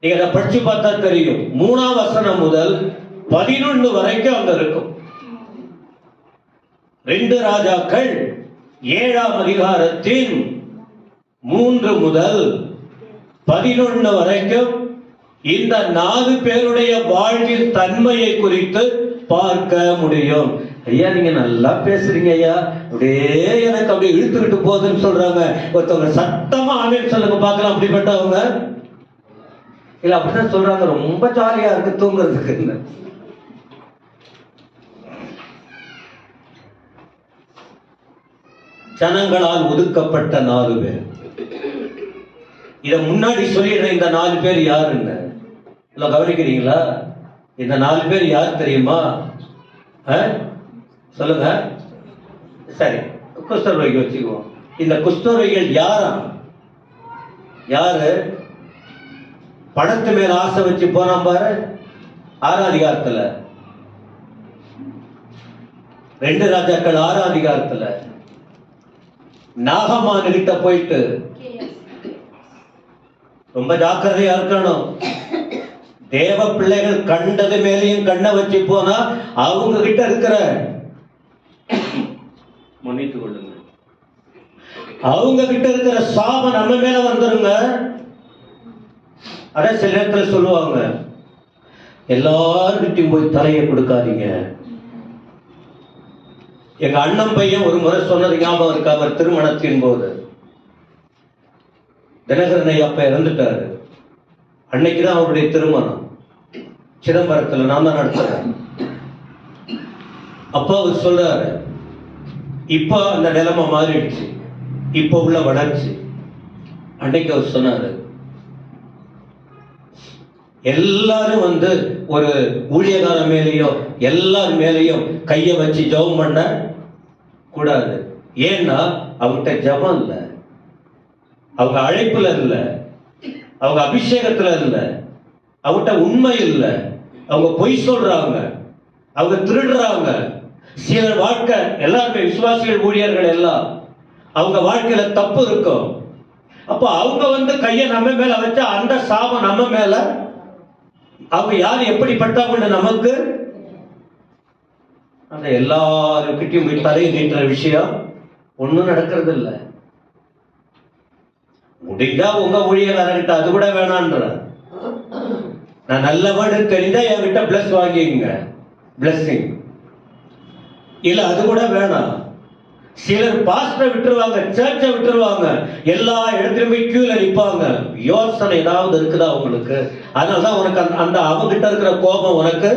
நீங்க அதை படிச்சு பார்த்தா தெரியும். 3ஆம் வசனம் முதல் 11 வரைக்கும் அங்க இருக்கும். 2 ராஜாக்கள் 7ஆம் அதிகாரத்தின் 3 முதல் 11 வரைக்கும் இந்த 4 பேருடைய வாழ்வில் தன்மையை குறித்து பார்க்க முடியும். ஐயா நீங்க நல்லா பேசுறீங்க ஐயா, அப்படியே எனக்கு அப்படியே இழுத்துக்கிட்டு போகுதுன்னு சொல்றாங்க. ஒருத்தவங்க சத்தமா ஆமேன்னு சொல்லுங்க பார்க்கலாம். அப்படிப்பட்டவங்க இல்ல அப்படிதான் சொல்றாங்க, ரொம்ப ஜாலியா இருக்கு தூங்குறதுக்கு. ஜனங்களால் ஒதுக்கப்பட்ட 4 பேர். இத முன்னாடி சொல்லிடுற இந்த 4 பேர் யாருன்னு இல்ல கவனிக்கிறீங்களா? இந்த 4 பேர் யார் தெரியுமா? சொல்லுங்க. சரி, குஷ்டரோகி வச்சுக்குவோம். இந்த குஷ்டரோகிகள் யாரா? யாரு? பணத்து மேல ஆசை வச்சு போனா பாரு 6ஆம் அதிகாரத்துல, 2 ராஜாக்கள் 6ஆம் அதிகாரத்துல நாகமான் கிட்ட போயிட்டு ரொம்ப ஜாக்கிரதையா இருக்கணும். தேவ பிள்ளைகள் கண்டது மேலேயும் கண்ணை வச்சு போனா அவங்க கிட்ட இருக்கிற மன்னித்துக் கொள்ளுங்க, அவங்க கிட்ட இருக்கிற சாபம் நம்ம மேல வந்துருங்க. அத சில நேரத்துல சொல்லுவாங்க, எல்லார்கிட்டையும் போய் தலையை கொடுக்காதீங்க. எங்க அண்ணன் பையன் ஒரு முறை சொன்னது ஞாபகம் இருக்கு. அவர் திருமணத்தின் போது தினகரனை அப்ப இறந்துட்டாரு. அன்னைக்குதான் அவருடைய திருமணம் சிதம்பரத்துல, நான் தான் நடத்துறேன். அப்ப அவர் சொல்றாரு, இப்ப அந்த நிலைமை மாறிடுச்சு, இப்ப உள்ள வளர்ச்சி. அன்னைக்கு அவர் சொன்னாரு, எல்லாரும் ஒரு ஊழியக்கார மேலேயோ எல்லார் மேலேயும் கைய வச்சு ஜெபம் பண்ண கூடாது. ஏன்னா அவங்ககிட்ட ஜெபம் இல்ல, அவங்க அழைப்புல இல்ல, அவங்க அபிஷேகத்துல இல்ல, அவங்ககிட்ட உண்மை இல்ல, அவங்க பொய் சொல்றாங்க, அவங்க திருடுறாங்க. சிலர் வாழ்க்கை, எல்லாருமே விசுவாசிகள் ஊழியர்கள் எல்லாம் அவங்க வாழ்க்கையில தப்பு இருக்கும். அப்ப அவங்க கைய நம்ம மேல வச்சா அந்த சாபம் நம்ம மேல, அவங்க யாரு எப்படிப்பட்டவங்க நமக்கு அந்த எல்லாருக்கிட்டையும் தலையை நீட்டுற விஷயம் ஒண்ணும் நடக்கிறது இல்லை. முடிஞ்சா உங்க ஊழியர்கிட்ட அது கூட வேணான்ற, நான் நல்லவன்னு தெரிஞ்சா என்கிட்ட பிளஸ் வாங்கிங்க, பிளஸிங் இல்ல அது கூட வேணாம். சிலர் பாஸ்டரை விட்டுருவாங்க, சர்ச்சை விட்டுருவாங்க, எல்லா இடத்துலயுமே கியூல நிற்பாங்க. யோசனை ஏதாவது இருக்குதா உங்களுக்கு? அதனாலதான் உனக்கு அந்த அவங்கிட்ட இருக்கிற கோபம், உனக்கு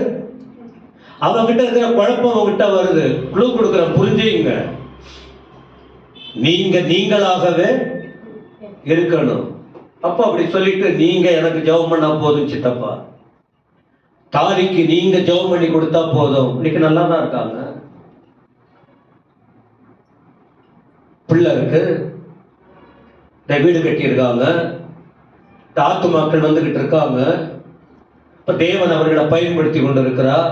அவங்கிட்ட இருக்கிற குழப்பம் உங்ககிட்ட வருது. க்ளூ கொடுக்குற, புரிஞ்சுங்க. நீங்களாகவே இருக்கணும். அப்ப அப்படி சொல்லிட்டு நீங்க எனக்கு ஜெபம் பண்ணா போதும் சித்தப்பா, தாலிக்கு நீங்க ஜெபம் பண்ணி கொடுத்தா போதும். இன்னைக்கு நல்லா தான் இருக்காங்க, பிள்ளை இருக்கு, வீடு கட்டியிருக்காங்க, ஆத்துமாக்கள் வந்துகிட்டு இருக்காங்க. இப்ப தேவன் அவர்களை பயன்படுத்தி கொண்டிருக்கிறார்.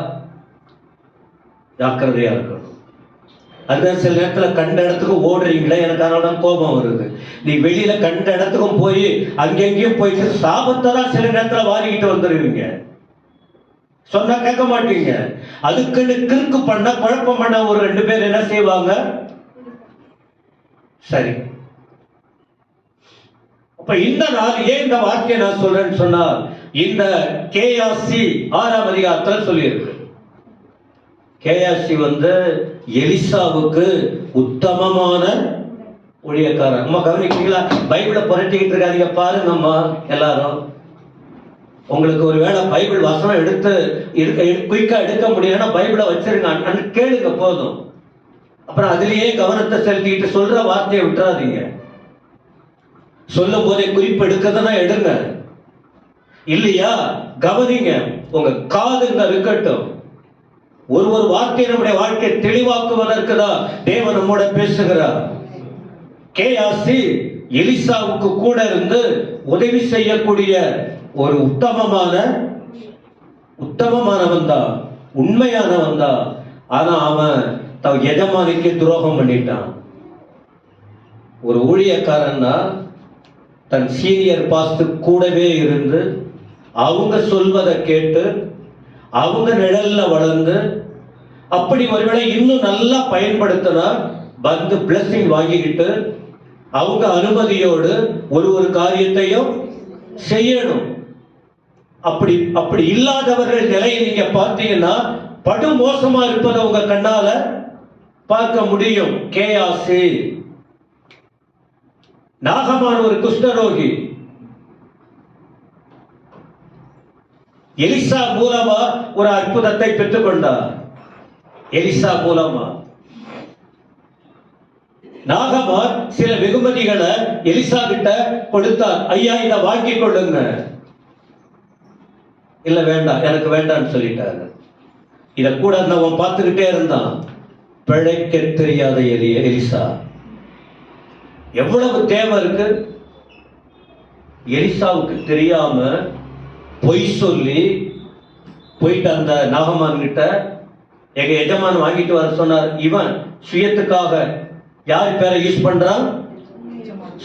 ஜாக்கிரதையா இருக்கணும். அதுதான் சில நேரத்துல கண்ட இடத்துக்கு ஓடுறீங்களே, எனக்கு அதனால கோபம் வருது. நீ வெளியில கண்ட இடத்துக்கும் போய் அங்கெங்கேயும் போயிட்டு சாபத்தை தான் சில நேரத்துல வாரிக்கிட்டு வந்துருவீங்க. சொன்னா கேட்க மாட்டீங்க. அதுக்குன்னு கிறுக்கு பண்ண, குழப்பம் பண்ண ஒரு 2 பேர் என்ன செய்வாங்க? சரி, அப்ப இந்த நாள் ஏன் இந்த வார்த்தையை நான் சொல்றேன்னு சொன்னால், இந்த கேயாசி 6ஆம் அதிகாரத்தில் சொல்லியிருக்கு. கேயாசி எலிசாவுக்கு உத்தமமான ஊழியக்காரன். அம்மா கவனிக்கிறீங்களா? பைபிளை புரட்டிக்கிட்டு இருக்காதீங்க, பாருங்க அம்மா எல்லாரும். உங்களுக்கு ஒரு வேளை பைபிள் வசனம் எடுத்து குயிக்கா எடுக்க முடியலன்னா பைபிளை வச்சிருங்க, கேளுங்க போதும். அப்புறம் அதுலயே கவனத்தை செலுத்திட்டு சொல்ற வார்த்தையை விட்டுறாதீங்க. சொல்லும் போதே குறிப்பு எடுக்கறதுனா எடுங்க, இல்லையா கவனிங்க. உங்க காதுங்க இருக்கட்டும். ஒரு வார்த்தையை நம்முடைய வாழ்க்கையை தெளிவாக்குவதற்கு தான் தேவன் நம்மோட பேசுகிறார். கேயாசி எலிசாவுக்கு கூட இருந்து உதவி செய்யக்கூடிய ஒரு உத்தமமானவன் தான், உண்மையானவன் தான். ஆனா அவன் தன் எஜமானிக்கு துரோகம் பண்ணிட்டான். ஒரு ஊழியக்காரன்னா தன் சீனியர் பாஸ்ட் கூடவே இருந்து அவங்க சொல்வதை கேட்டு அவங்க நிழல்ல வளர்ந்து அப்படி ஒருவேளை இன்னும் நல்லா பயன்படுத்தினா வந்து பிளஸிங் வாங்கிக்கிட்டு அவங்க அனுமதியோடு ஒரு காரியத்தையும் செய்யணும். அப்படி அப்படி இல்லாதவர்கள் நிலையை நீங்க பார்த்தீங்கன்னா படு மோசமா இருப்பதை உங்க கண்ணால பார்க்க முடியும். கேயாசி, நாகமான் ஒரு குஷ்டரோகி, எலிசா மூலமா ஒரு அற்புதத்தை பெற்றுக் கொண்டார். எலிசா மூலமா நாகமான் சில வெகுமதிகளை எலிசா கிட்ட கொடுத்தார். ஐயா, இதை வாங்கி கொள்ளுங்க. இல்ல வேண்டாம், எனக்கு வேண்டாம்னு சொல்லிட்டாரு. இத கூட அவன் பார்த்துக்கிட்டே இருந்தான். பிழைக்க தெரியாத எலிசா. எவ்வளவு தேவை இருக்கு. எலிசாவுக்கு தெரியாம பொய் சொல்லி போயிட்டு அந்த நாகமான் கிட்ட எங்க எஜமான் வாங்கிட்டு வர சொன்னார். இவன் சுயத்துக்காக யார் பேரை யூஸ் பண்றான்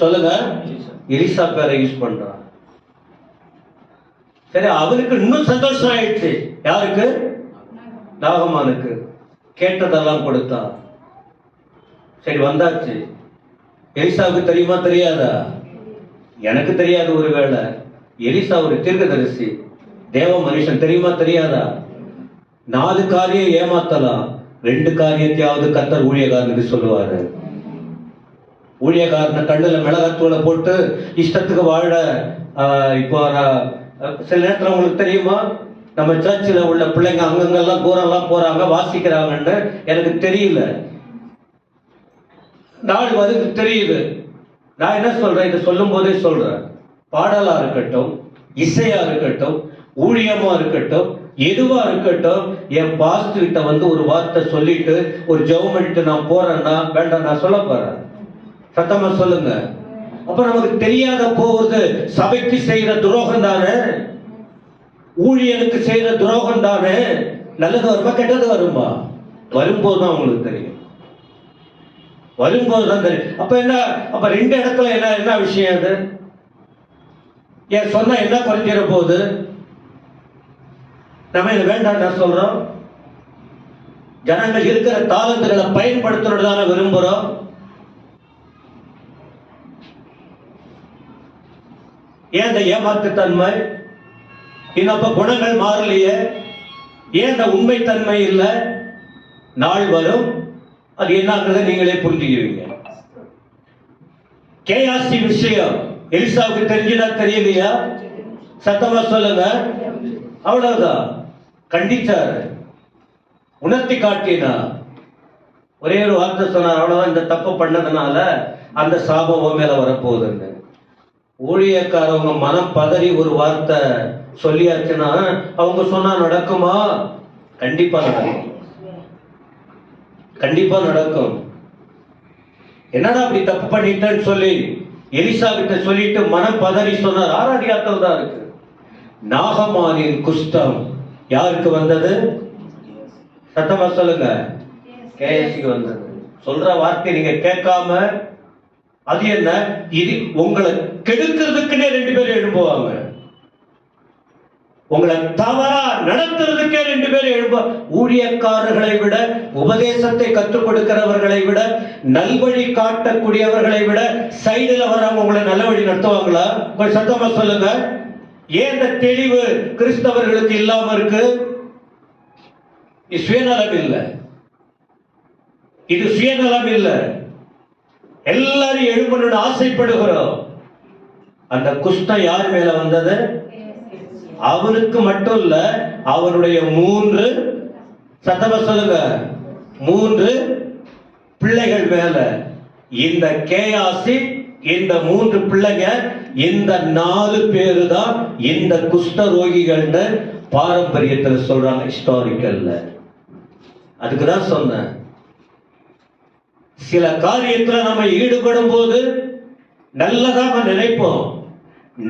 சொல்லுங்க? எலிசா பேரை யூஸ் பண்றான். சரி, அவனுக்கு இன்னும் சந்தோஷம் ஆயிடுச்சு. யாருக்கு? நாகமானுக்கு. கேட்டதெல்லாம் கொடுத்தா. சரி, வந்தாச்சு. எலிசாவுக்கு தெரியுமா தெரியாதா? எனக்கு தெரியாது. ஒருவேளை எலிசா ஒரு தீர்க்கதரிசி, தேவ மனுஷன், தெரியுமா தெரியாதா? 4 காரியம் ஏமாத்தலாம், 2 காரியத்தையாவது கர்த்தர் ஊழியக்காரனுக்கு சொல்லுவாரு. ஊழியக்காரனை கண்ணுல மிளகாத்தூளை போட்டு இஷ்டத்துக்கு வாழ இப்போ சில நேரத்தில் உங்களுக்கு தெரியுமா, நம்ம சர்ச்சில் உள்ள பிள்ளைங்க அங்கங்கெல்லாம் கூரெல்லாம் போறாங்க, வாசிக்கிறாங்கன்னு எனக்கு தெரியல. நாள் வருது தெரியுது. நான் என்ன சொல்றேன், இதை சொல்லும் போதே சொல்றேன். பாடலா இருக்கட்டும், இசையா இருக்கட்டும், ஊழியமா இருக்கட்டும், எதுவா இருக்கட்டும், என் பாஸ்ட் கிட்ட வந்து ஒரு வார்த்தை சொல்லிட்டு ஒரு ஜெபம் பண்ணிட்டு நான் போறேன்னா வேண்டாம், நான் சொல்ல போறேன். சத்தமா சொல்லுங்க. அப்ப நமக்கு தெரியாத போவது சபைக்கு செய்யற துரோகம் தானே, ஊழியனுக்கு செய்யற துரோகம் தானே. நல்லது வருமா கெட்டது வருமா? வரும்போதுதான் உங்களுக்கு தெரியும். வரும்போதுதான் தெரியும். அப்ப என்ன, அப்ப 2 இடத்துல என்ன விஷயம் அது? ஏன் சொன்னா என்ன குறைஞ்சிட போகுது? நம்ம இது வேண்டாம் நான் சொல்றோம். ஜனங்கள் இருக்கிற தாளந்துகளை பயன்படுத்துறது தானே விரும்புறோம். ஏன் இந்த ஏமாற்றுத்தன்மை? இன்னப்ப குணங்கள் மாறலையே, ஏன் இந்த உண்மைத்தன்மை இல்லை? நாள் வரும், அது என்னங்கிறத நீங்களே புரிஞ்சுக்குவீங்க. கேயாசி விஷயம் எலிசாவுக்கு தெரிஞ்சுதா தெரியலையா? சத்தமா சொல்லுங்க. அவ்வளவுதான். கண்டிச்சாரு, உணர்த்தி காட்டினா, ஒரே ஒரு வார்த்தை சொன்னார். அவ்வளவுதான். இந்த தப்பு பண்ணதுனால அந்த சாபம் மேல வரப்போகுதுன்னு. ஊழியக்காரவங்க மனம் பதறி ஒரு வார்த்தை சொல்லியாச்சுன்னா அவங்க சொன்னா நடக்குமா? கண்டிப்பா நடக்கும். கண்டிப்பா நடக்கும். என்னடா அப்படி தப்பு பண்ணிட்டேன்னு சொல்லி எலிசா கிட்ட சொல்லிட்டு மனம் பதறி சொன்னார். 6 அதிகாரத்தில் தான் இருக்கு. நாகமானின் குஷ்டம் யாருக்கு வந்தது? சத்தமா சொல்லுங்க. கேயாசிக்கு வந்தது. சொல்ற வார்த்தை நீங்க கேட்காம, அது என்ன? இது உங்களை கெடுக்கிறதுக்குன்னே 2 பேர் எழும்புவாங்க. உங்களை தவறா நடத்துறதுக்கே 2 பேர் எழும்ப. ஊழியக்காரர்களை விட, உபதேசத்தை கற்றுக் கொடுக்கிறவர்களை விட, நல்வழி காட்டக்கூடியவர்களை விட சைடுல வர்றவங்க உங்களை நல்ல வழி நடத்துவாங்களா? கொஞ்சம் சத்தமா சொல்லுங்க. ஏன் இந்த தெளிவு கிறிஸ்தவர்களுக்கு இல்லாம இருக்கு? இது சுயநலம் இல்லை. இது சுயநலம் இல்லை. எல்லாரும் எழும்பணும்னு ஆசைப்படுகிறோம். அந்த குஷ்டம் யார் மேல வந்தது? அவனுக்கு மட்டும் இல்ல, அவனுடைய 3 சத்தமா சொல்லுங்க 3 பிள்ளைகள் மேல. இந்த கேயாசி, இந்த 3 பிள்ளைங்க, இந்த 4 பேரு தான் இந்த குஷ்டரோகிகள்னு பாரம்பரியத்தில் சொல்றாங்க, ஹிஸ்டாரிக்கல்ல. அதுக்குதான் சொன்னேன், சில காரியத்துல நம்ம ஈடுபடும் போது நல்லதா நினைப்போம்.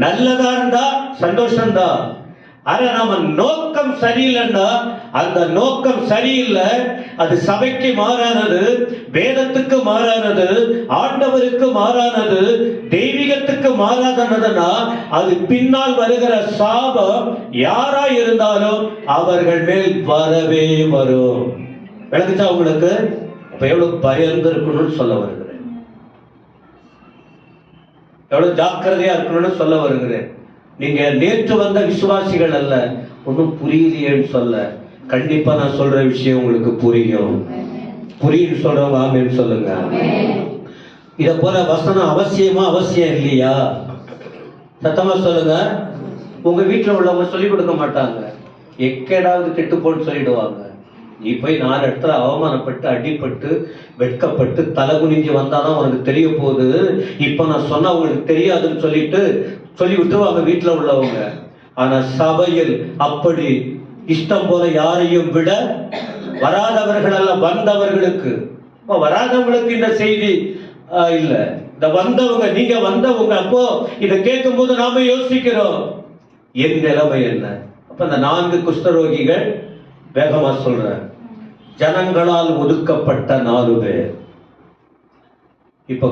நல்லதா இருந்தா சந்தோஷம்தான். ஆனா நம்ம நோக்கம் சரியில்லைன்னா, அந்த நோக்கம் சரியில்லை, அது சபைக்கு மாறானது, வேதத்துக்கு மாறானது, ஆண்டவருக்கு மாறானது, தெய்வீகத்துக்கு மாறாததுன்னா அது பின்னால் வருகிற சாபம் யாரா இருந்தாலும் அவர்கள் மேல் வரவே வரும். விளக்குச்சா உங்களுக்கு? இப்ப எவ்வளவு பயந்து இருக்கணும்னு சொல்ல வருகிறேன், எவ்வளவு ஜாக்கிரதையா இருக்கணும்னு சொல்ல வருகிறேன். நீங்க நேற்று வந்த விசுவாசிகள் அல்ல, ஒன்றும் புரியலையேன்னு சொல்ல. கண்டிப்பா நான் சொல்ற விஷயம் உங்களுக்கு புரியும். புரியும் சொல்றவங்க ஆமேன்னு சொல்லுங்க. இத போல வசனம் அவசியமா அவசியம் இல்லையா? சத்தமா சொல்லுங்க. உங்க வீட்டுல உள்ளவங்க சொல்லிக் கொடுக்க மாட்டாங்க, எக்கேடாவது கெட்டு போன்னு சொல்லிடுவாங்க. நீ போய் 4 இடத்துல அவமானப்பட்டு அடிப்பட்டு வெட்கப்பட்டு தலை குனிஞ்சு வந்தாதான் உனக்கு தெரிய போகுது, இப்ப நான் சொன்னா உங்களுக்கு தெரியாதுன்னு சொல்லி விட்டுருவாங்க வீட்டுல உள்ளவங்க. ஆனா சபையில் அப்படி இஷ்டம் போல யாரையும் விட வராதவர்கள் அல்ல, வந்தவர்களுக்கு. வராதவங்களுக்கு இந்த செய்தி இல்ல, இந்த வந்தவங்க, நீங்க வந்தவங்க. அப்போ இதை கேட்கும் போது நாம யோசிக்கிறோம், என் நிலைமை என்ன? அப்ப இந்த 4 குஷ்டரோகிகள் வேகமா சொல்ற, ஜனங்களால் ஒதுக்கப்பட்ட 4 பேர். இப்ப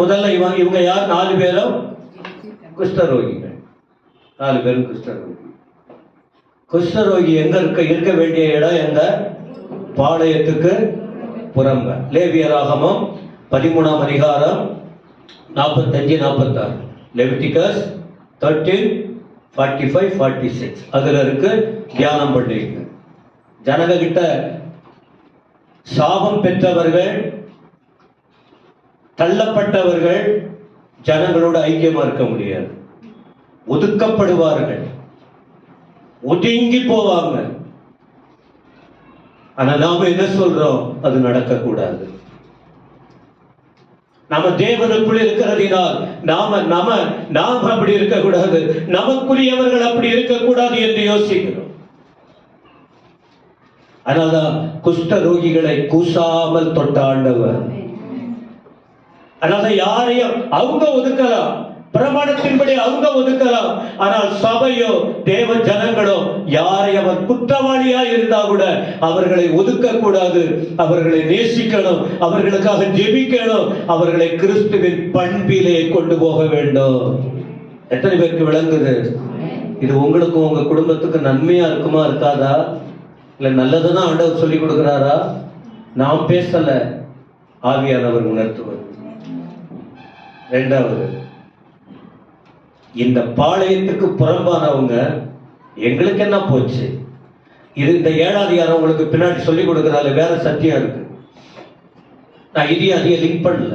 முதல்ல இவங்க யார்? 4 பேரும் குஷ்டரோகிகள். 4 பேரும் குஷ்டரோகி. குஷ்டரோகி எங்க இருக்க வேண்டிய இடம் எங்க? பாளையத்துக்கு புறம்ப. லேவியராகமம் 13ஆம் அதிகாரம் 45-46, லெவிட்டிகஸ் 13:45-46 அதுல இருக்கு. தியானம் பண்ணிங்க. ஜனங்க கிட்ட சாபம் பெற்றவர்கள், தள்ளப்பட்டவர்கள் ஜனங்களோட ஐக்கியமா இருக்க முடியாது, ஒதுக்கப்படுவார்கள், ஒதுங்கி போவாங்க. ஆனா நாம என்ன சொல்றோம்? அது நடக்கக்கூடாது. நாம தேவனுக்குள் இருக்கிறதினால் நாம அப்படி இருக்கக்கூடாது, நமக்குரியவர்கள் அப்படி இருக்கக்கூடாது என்று யோசிக்கிறோம். அதனால்தான் குஷ்ட ரோகிகளை கூசாமல் தொட்ட ஆண்டவர். அதனால யாரையும் அவங்க ஒதுக்கலாம், பிரமாணத்தின்படி அவங்க ஒதுக்கலாம். ஆனால் சபையோ தேவ ஜனங்களோ யாரை அவர் குற்றவாளியா இருந்தா கூட அவர்களை ஒதுக்க கூடாது, அவர்களை நேசிக்கணும், அவர்களுக்காக ஜெபிக்கணும், அவர்களை கிறிஸ்துவின் பண்பிலே கொண்டு போக வேண்டும். எத்தனை பேருக்கு விளங்குது? இது உங்களுக்கும் உங்க குடும்பத்துக்கு நன்மையா இருக்குமா இருக்காதா? இல்ல நல்லதுதான் ஆண்டவர் சொல்லி கொடுக்கிறாரா? நாம் பேசல, ஆவியானவர் உணர்த்துவது. 2வது, இந்த பாளையத்துக்கு புறம்பானவங்க எங்களுக்கு என்ன போச்சு? இது இந்த 7ஆம் அதிகாரம் உங்களுக்கு பின்னாடி சொல்லி கொடுக்கறதால வேற சத்தியம் இருக்கு. நான் இதையும் அதிக லிங்க் பண்ணல.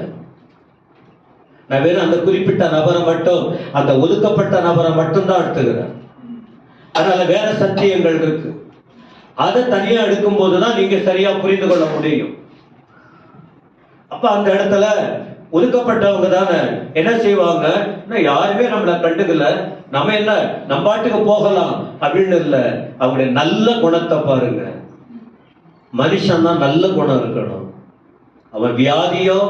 நான் வேற அந்த குறிப்பிட்ட நபரை மட்டும், அந்த ஒதுக்கப்பட்ட நபரை மட்டும் தான் எடுத்துக்கிறேன். அதனால வேற சத்தியங்கள் இருக்கு. அதை தனியா எடுக்கும் போதுதான் நீங்க சரியா புரிந்து கொள்ள முடியும். அப்ப அந்த இடத்துல ஒதுக்கப்பட்டவங்க தானே என்ன செய்வாங்க? யாருமே நம்மள கண்டுக்கல, நம்ம என்ன நம்ம பாட்டுக்கு போகலாம் அப்படின்னு இல்ல. அவங்களுடைய நல்ல குணத்தை பாருங்க. மனுஷன் தான் நல்ல குணம் இருக்கணும். அவன் வியாதியோ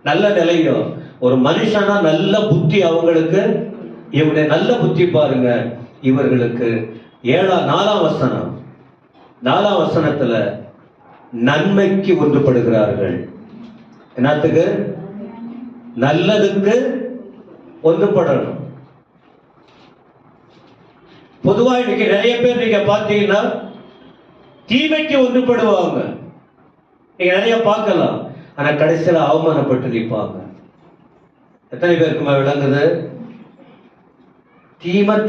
நல்ல நிலையோ, ஒரு மனுஷனா நல்ல புத்தி அவங்களுக்கு. இவங்களுடைய நல்ல புத்தி பாருங்க. இவர்களுக்கு 4ஆம் வசனத்துல நன்மைக்கு ஒன்றுபடுகிறார்கள். என்னத்துக்கு? நல்லதுக்கு ஒன்றுபடணும். பொதுவா இன்னைக்கு நிறைய பேர் நீங்க பார்த்தீங்கன்னா தீமைக்கு ஒன்றுபடுவாங்க, நீங்க நிறைய பார்க்கலாம். ஆனா கடைசியில அவமானப்பட்டு நிற்பாங்க. எத்தனை பேருக்குமா விளங்குது?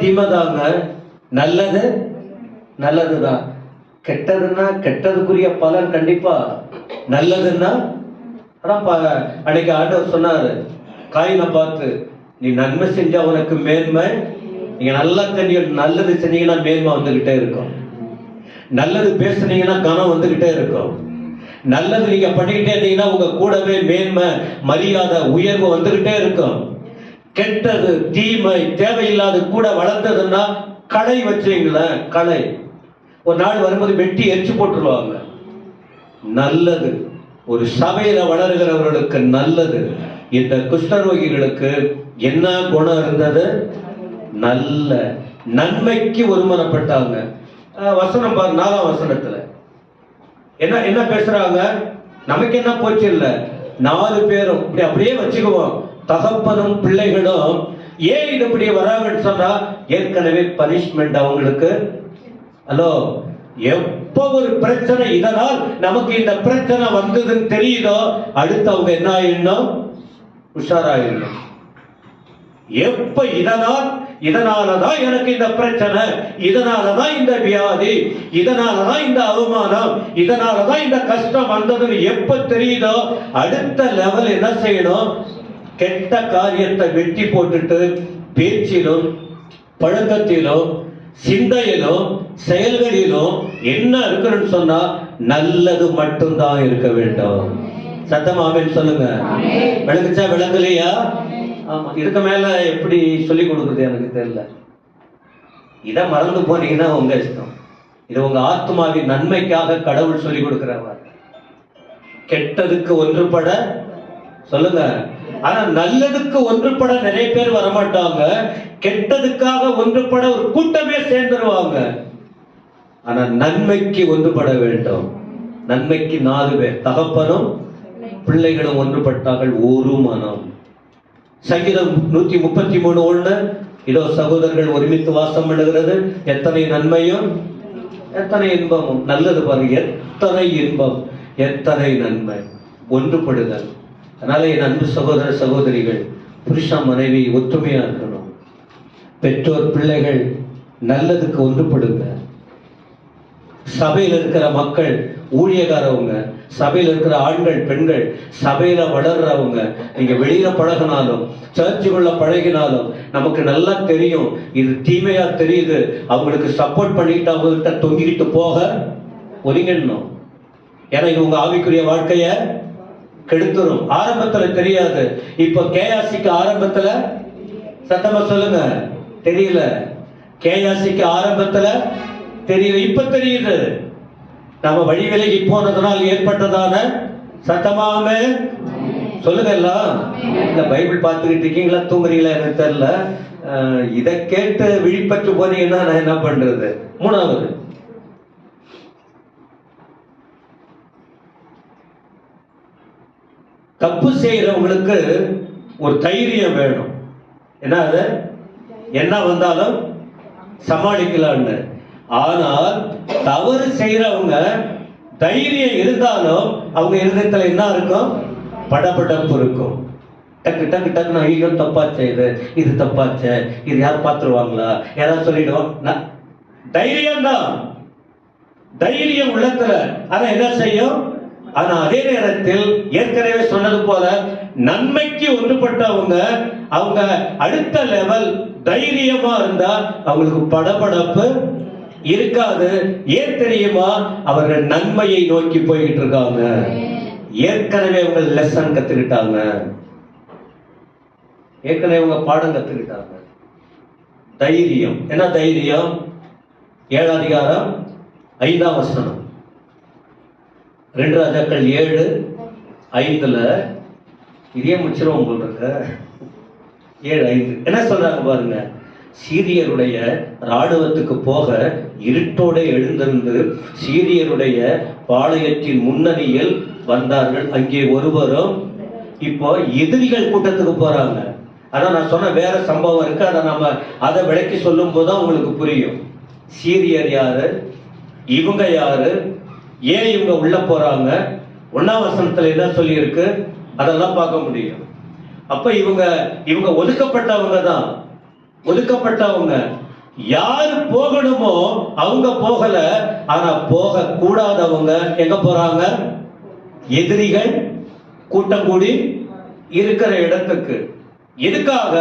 தீமைதாங்க, நல்லது நல்லதுதான். கெட்டதுன்னா கெட்டதுக்குரிய பலன் கண்டிப்பா, நல்லதுன்னா அதான் அன்னைக்கு ஆண்டவர் சொன்னாரு காயினை பார்த்து, நீ நன்மை செஞ்சா உனக்கு மேன்மை. நீங்க நல்லா தெரியும், நல்லது செஞ்சீங்கன்னா மேன்மை வந்துகிட்டே இருக்கும், நல்லது பேசுனீங்கன்னா கனம் வந்துகிட்டே இருக்கும், நல்லது நீங்க பண்ணிக்கிட்டே இருந்தீங்கன்னா உங்க கூடவே மேன்மை மரியாதை உயர்வு வந்துகிட்டே இருக்கும். கெட்டது தீமை தேவையில்லாத கூட வளர்ந்ததுன்னா களை வச்சீங்களேன், களை ஒரு நாள் வரும்போது வெட்டி எரிச்சு போட்டுருவாங்க. நல்லது ஒரு சபையில வளர்கிறவர்களுக்கு நல்லது. இந்த குஷ்டரோகிகளுக்கு என்ன குணம் இருந்தது? நல்ல நன்மைக்கு ஒருமனப்பட்டாங்க. வசனம் பாரு, 4ஆம் வசனத்துல என்ன பேசுறாங்க? நமக்கு என்ன போச்சு இல்ல, 4 பேரும் அப்படியே வச்சுக்குவோம். தகப்பனும் பிள்ளைகளும் ஏன் இது இப்படி வராங்கன்னு சொன்னா, ஏற்கனவே பனிஷ்மெண்ட் அவங்களுக்கு. ஹலோ, எப்ப ஒரு பிரச்சனை இதனால் நமக்கு இந்த பிரச்சனை வந்ததுன்னு தெரியுதோ அடுத்து அவங்க என்ன ஆயிடணும், உஷாராயிடணும். எப்ப இதனாலதான் எனக்கு இந்த பிரச்சனை, இதனாலதான் இந்த வியாதி, இதனாலதான் இந்த அவமானம், இதனாலதான் இந்த கஷ்டம் வந்ததுன்னு எப்ப தெரியுதோ அடுத்த லெவல் என்ன செய்யணும், கெட்ட காரியத்தை வெட்டி போட்டுட்டு பேச்சிலும் பழக்கத்திலும் சிந்தையிலும் செயல்களிலும் என்ன இருக்கணும்னு சொன்னா நல்லது மட்டும்தான் இருக்க வேண்டும். சத்தமா ஆமென் சொல்லுங்க. விளங்குச்சா விளங்கலையா? ஆமா. இதுக்கு மேல எப்படி சொல்லி கொடுக்குறது எனக்கு தெரியல. இதை மறந்து போனீங்கன்னா உங்க இஷ்டம். இது உங்க ஆத்மாவின் நன்மைக்காக கடவுள் சொல்லி கொடுக்கிறவர். கெட்டதுக்கு ஒன்றுபட சொல்லுங்க. ஆனா நல்லதுக்கு ஒன்றுபட நிறைய பேர் வரமாட்டாங்க. கெட்டதுக்காக ஒன்றுபட ஒரு கூட்டமே சேர்ந்துருவாங்க. ஆனா நன்மைக்கு ஒன்றுபட வேண்டும். நன்மைக்கு 4 பேர், தகப்பனும் பிள்ளைகளும் ஒன்றுபட்டார்கள் ஒரு மனம். சங்கீதம் 133:1 இதோ சகோதரர்கள் ஒருமித்து வாசம் பண்ணுகிறது, எத்தனை நன்மையும் எத்தனை இன்பமும். நல்லது பாருங்க, எத்தனை இன்பம் எத்தனை நன்மை, ஒன்றுபடுதல். அதனால என் அன்பு சகோதர சகோதரிகள், புருஷன் மனைவி ஒற்றுமையா இருக்கணும். பெற்றோர் பிள்ளைகள் நல்லதுக்கு ஒன்றுபடுங்க. சபையில் இருக்கிற மக்கள், ஊழியக்காரவங்க, சபையில் இருக்கிற ஆண்கள் பெண்கள், சபையில வளர்றவங்க, நீங்க வெளியில பழகினாலும் சர்ச்சுக்குள்ள பழகினாலும் நமக்கு நல்லா தெரியும் இது தீமையா தெரியுது. அவங்களுக்கு சப்போர்ட் பண்ணிட்டு அவங்ககிட்ட தொங்கிக்கிட்டு போக ஒதுங்கிடணும். ஏன்னா இது உங்க ஆவிக்குரிய வாழ்க்கைய கெடுத்துரும். ஆரம்பத்துல தெரியாது. இப்ப கேயாசிக்கு ஆரம்பத்துல சத்தமா சொல்லுங்க தெரியல. கேயாசிக்கு ஆரம்பத்துல தெரியல, இப்ப தெரியுது. நம்ம வழி விலகி போனதுனால் ஏற்பட்டதான சத்தமாமே சொல்லுங்க. எல்லாம் இந்த பைபிள் பார்த்துக்கிட்டு இருக்கீங்களா, தூங்குறீங்களா எனக்கு தெரியல. இதை கேட்டு விழிப்பற்று போனீங்கன்னா நான் என்ன பண்றது? 3வது, தப்பு செய்யறவங்களுக்கு ஒரு தைரியம் வேணும். என்ன அது, என்ன வந்தாலும் சமாளிக்கலாம்னு. ஆனால் தவறு செய்யறவங்க தைரியம் இருந்தாலும் அவங்க இருதயத்துல என்ன இருக்கும், படபடப்பு இருக்கும். டக்கு டக்கு டக்கு நான் ஐயோ தப்பாச்சே, இது தப்பாச்சே, இது யார் பார்த்துருவாங்களா, யாராவது சொல்லிடுவாங்க. தைரியம் தான், தைரியம் உள்ளத்துல. ஆனா என்ன செய்யும்? ஆனா அதே நேரத்தில் ஏற்கனவே சொன்னது போல நன்மைக்கு ஒன்றுபட்டவங்க அவங்க அடுத்த லெவல் தைரியமா இருந்தா அவங்களுக்கு படபடப்பு இருக்காது. ஏன் தெரியுமா? அவர்கள் நன்மையை நோக்கி போய்கிட்டு இருக்காங்க. ஏற்கனவே அவங்க லெசன் கத்துக்கிட்டாங்க, ஏற்கனவே அவங்க பாடம் கத்துக்கிட்டாங்க. தைரியம் என்ன தைரியம்? 7 அதிகாரம் 5ஆம் வசனம், 2 ராஜாக்கள் 7:5 இதே முடிச்சிருவோம் போல் இருக்க. 7:5 என்ன சொல்றாங்க பாருங்க. சீரியருடைய ராணுவத்துக்கு போக இருட்டோட எழுந்திருந்து சீரியருடைய பாளையத்தின் முன்னணியில் வந்தார்கள். அங்கே ஒருவரும், இப்போ எதிரிகள் கூட்டத்துக்கு போறாங்க. அதான் நான் சொன்ன வேற சம்பவம் இருக்கு. அதை நம்ம அதை விளக்கி சொல்லும் போதுதான் உங்களுக்கு புரியும். சீரியர் யாரு, இவங்க யாரு, ஏன் இவங்க உள்ள போறாங்க, 1ஆம் வசனத்துல என்ன சொல்லி இருக்கு, அதெல்லாம் பார்க்க முடியும். அப்ப இவங்க ஒதுக்கப்பட்டவங்க தான். ஒதுக்கப்பட்டவங்க யாரு போகணுமோ அவங்க போகல. ஆனா போக கூடாதவங்க எங்க போறாங்க? எதிரிகள் கூட்டம் கூடி இருக்கிற இடத்துக்கு. எதுக்காக?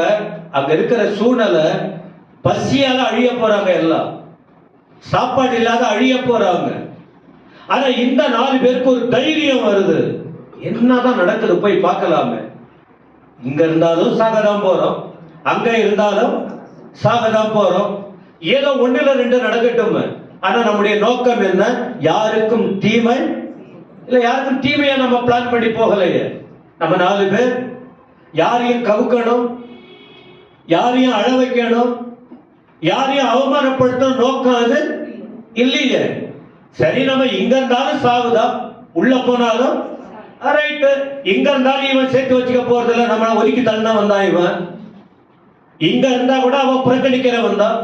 அங்க இருக்கிற சூழ்நிலை, பசியால அழிய போறாங்க, எல்லாம் சாப்பாடு இல்லாத அழிய போறாங்க. ஆனா இந்த 4 பேருக்கு ஒரு தைரியம் வருது. என்னதான் நடக்குது போய் பார்க்கலாமே. இங்க இருந்தாலும் சாகதான் போறோம், அங்க இருந்தாலும் சாகதான் போறோம். ஏதோ 1 இல்ல 2 நடக்கட்டும். ஆனா நம்முடைய நோக்கம் என்ன? யாருக்கும் தீமை இல்ல, யாருக்கும் தீமையா நம்ம பிளான் பண்ணி போகலையே. நம்ம 4 பேர் யாரையும் கவுக்கணும், யாரையும் அழ வைக்கணும், யாரையும் அவமானப்படுத்தணும் நோக்கம் அது இல்லையே. சரி, நம்ம இங்க இருந்தாலும் சாகுதா, உள்ள போனாலும் ரைட்டு. இங்க இருந்தாலும் இவன் சேர்த்து வச்சுக்க போறதில்ல, நம்ம ஒதுக்கி தள்ளா வந்தான் இவன். இங்க இருந்தா கூட அவன் புறக்கணிக்கிற வந்தான்.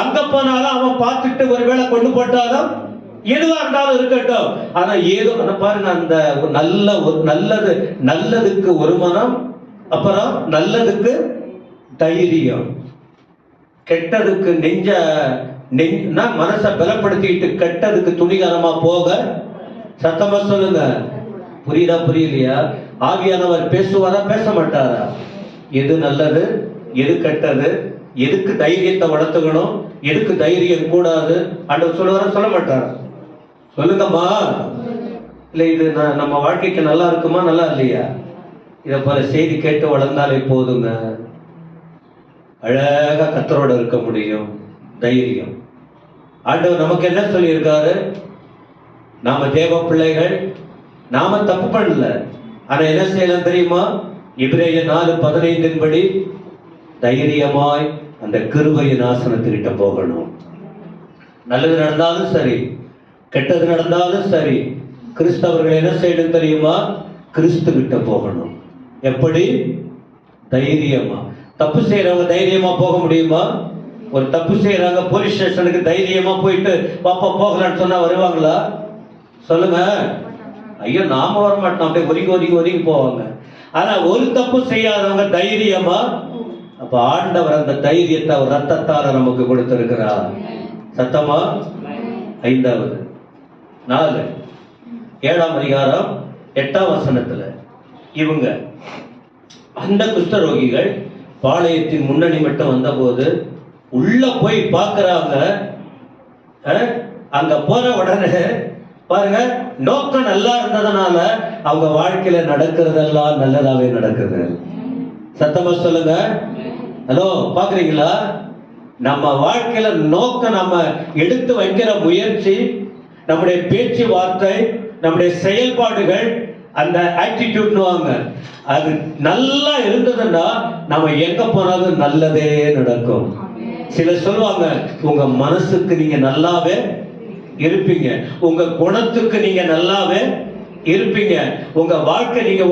அங்க போனாலும் அவன் பார்த்துட்டு ஒருவேளை கொண்டு போட்டாலும் எதுவா இருந்தாலும் இருக்கட்டும். ஆனா ஏதோ பாருங்க, அந்த நல்லதுக்கு ஒரு மனம், அப்புறம் நல்லதுக்கு தைரியம், கெட்டதுக்கு மனசை பலப்படுத்திட்டு கெட்டதுக்கு துணிகரமா போக. சத்தமா சொல்லுங்க. புரியுதா புரியலையா? ஆவியானவர் பேசுவாரா பேச மாட்டாரா? எது நல்லது எது கெட்டது, எதுக்கு தைரியத்தை வளர்த்துக்கணும், எதுக்கு தைரியம் கூடாது ஆண்டவர் சொல்லுவாரா சொல்ல மாட்டாரா? சொல்லுங்கம்மா. இல்ல இது நம்ம வாழ்க்கைக்கு நல்லா இருக்குமா நல்லா இல்லையா? இதை போல செய்தி கேட்டு வளர்ந்தாலே போதுங்க. அழகா கர்த்தரோட இருக்க முடியும். தைரியம். ஆண்டவர் நமக்கு என்ன சொல்லியிருக்காரு? நாம தேவ பிள்ளைகள், நாம தப்பு பண்ணல. ஆனா என்ன செய்யலாம் தெரியுமா? எபிரேயர் 4:15 படி தைரியமாய் அந்த கிருபையின் ஆசனத்துக்கிட்ட போகணும். நல்லது நடந்தாலும் சரி, கெட்டது நடந்தாலும் சரி, கிறிஸ்தவர்கள் என்ன செய்யணும் தெரியுமா? கிறிஸ்து கிட்ட போகணும். எப்படி? தைரியமா. தப்பு செய்யறவங்க தைரியமா போக முடியுமா? ஒரு தப்பு செய்யறாங்க, போலீஸ் ஸ்டேஷனுக்கு தைரியமா போயிட்டு பாப்பா போகலான்னு சொன்னா வருவாங்களா? சொல்லுங்க. ஐயோ நாம வர மாட்டோம், அப்படியே ஒதுங்கி போவாங்க. ஆனா ஒரு தப்பு செய்யாதவங்க தைரியமா. அப்ப ஆண்டவர் அந்த தைரியத்தை அவர் ரத்தத்தால நமக்கு கொடுத்திருக்கிறார். சத்தமா? 5வது 7ஆம் அதிகாரம் 8ஆம் வசனத்துல இவங்க அந்த குஷ்டரோகிகள் பாளையத்தின் முன்னணி மட்டும் வந்த போது உள்ள போய் பார்க்கிறாங்க. அங்க போன உடனே பாருங்க, நோக்கம் நல்லா இருந்ததுனால அவங்க வாழ்க்கையில நடக்கிறதெல்லாம் நல்லதாவே நடக்குது. சத்தமா சொல்லுங்க. ஹலோ, பாக்குறீங்களா? நம்ம வாழ்க்கையில நோக்கம், நம்ம எடுத்து வைக்கிற முயற்சி, நம்முடைய பேச்சு வார்த்தை, நம்முடைய செயல்பாடுகள், அந்த ஆட்டிடியூட்னுவாங்க, அது நல்லா இருந்ததுன்னா நம்ம எங்க போனாலும் நல்லதே நடக்கும். சிலர் சொல்லுவாங்க, உங்க மனசுக்கு நீங்க நல்லாவே இருப்பீங்க, உங்க குணத்துக்கு நீங்க நல்லாவே இருப்பீங்க, உங்க வாழ்க்கை நீங்க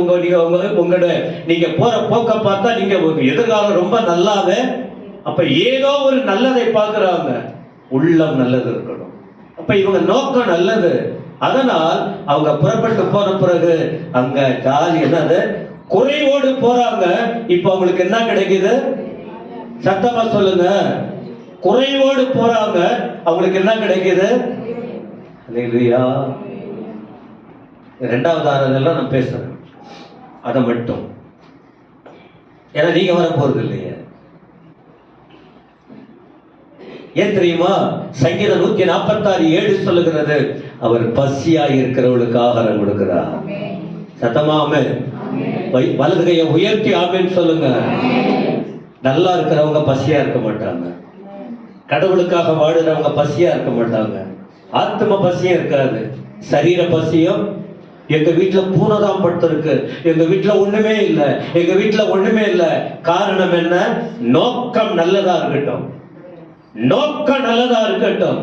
போற போக்க பார்த்தா நீங்க எதிர்காலம் ரொம்ப நல்லாவே. அப்ப ஏதோ ஒரு நல்லதை பார்க்கிறாங்க. உள்ளம் நல்லது இருக்கணும். அப்ப இவங்க நோக்கம் நல்லது. அதனால் அவங்க புறப்பட்டு போன பிறகு அங்க ஜாலி என்னது, குறைவோடு போறாங்க. இப்ப அவங்களுக்கு என்ன கிடைக்குது? சத்தமா சொல்லுங்க. குறைவோடு போறாங்க, அவங்களுக்கு என்ன கிடைக்குது? அல்லேலூயா. 2வது ஆறுதெல்லாம் நான் பேசுறேன், அதை மட்டும். ஏன்னா நீங்க வர போறது இல்லையே. ஏன் தெரியுமா? சங்கீதம் 146:7 சொல்லுகிறது, அவர் பசியா இருக்கிறவளுக்கு ஆகாரம் கொடுக்கிறார். சத்தமா ஆமென். வலது கையை உயர்த்தி ஆமென் சொல்லுங்க. நல்லா இருக்கிறவங்க பசியா இருக்க மாட்டாங்க. கடவுளுக்காக வாடுறவங்க பசியா இருக்க மாட்டாங்க. ஆத்ம பசியும் இருக்காது, சரீர பசியும். எங்க வீட்டுல பூனைதான் படுத்திருக்கு, எங்க வீட்டுல ஒண்ணுமே இல்லை, எங்க வீட்டுல ஒண்ணுமே இல்லை. காரணம் என்ன? நோக்கம் நல்லதா இருக்கட்டும், நோக்கம் நல்லதா இருக்கட்டும்.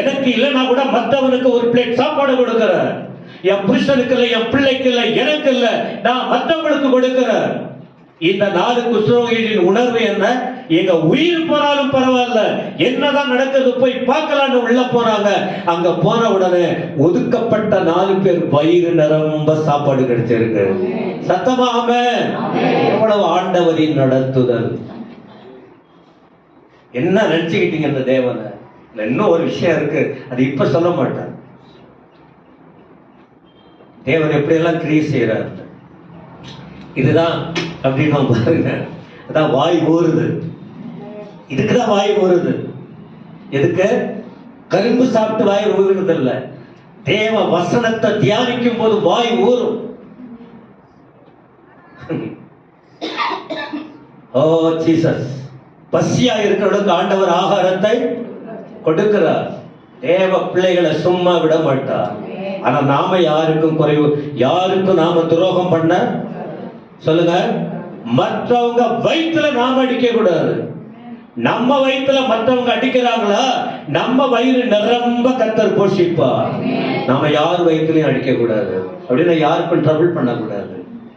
எனக்கு இல்லைன்னா கூட மற்றவனுக்கு ஒரு பிளேட் சாப்பாடு கொடுக்கிறேன். என் புருஷனுக்கு இல்லை, என் பிள்ளைக்கு இல்லை, எனக்கு இல்லை, நான் மற்றவங்களுக்கு கொடுக்கிறேன். இந்த 4 குஷ்டரோகிகளின் உணர்வு என்ன? எங்க உயிர் போனாலும் பரவாயில்ல, என்னதான் நடக்குது போய் பார்க்கலான்னு உள்ள போனாங்க. அங்க போன உடனே ஒதுக்கப்பட்ட 4 பேர் வயிறு நிரம்ப சாப்பாடு கிடைச்சிருக்கு. சத்தமா ஆமென். எவ்வளவு ஆண்டவரின் நடத்துதல். என்ன நினைச்சுக்கிட்டீங்க இந்த தேவனை? இன்னும் ஒரு விஷயம் இருக்கு, அது இப்ப சொல்ல மாட்டேன். தேவன் எப்படி எல்லாம் கிரியை செய்யறாரு. இதுதான் அப்படின்னு பாருங்க. அதான் வாய் ஊறுது. இதுக்குதான் வாய் ஊறுது. எதுக்கு? கரும்பு சாப்பிட்டு வாய் ஊறுறது இல்ல, தேவ வசனத்தை தியானிக்கும் போது வாய் ஊறும். ஓ ஜீசஸ். பசியா இருக்கிறவனுக்கு ஆண்டவர் ஆகாரத்தை கொடுக்கிறார். தேவ பிள்ளைகளை சும்மா விட மாட்டார். ஆனா நாம யாருக்கும் குறைவு, யாருக்கும் நாம துரோகம் பண்ண சொல்லுங்க. மற்றவங்க வயிற்றுல நாம அடிக்க கூடாது. நம்ம வயிற்றுல மற்றவங்க அடிக்கிறாங்களா, நம்ம வயிறு நிரம்ப கர்த்தர் போஷிப்பா. நாம யார் வயிற்றுலையும் அடிக்க கூடாது, அப்படின்னா யாருக்கும் ட்ரபிள் பண்ண கூடாது.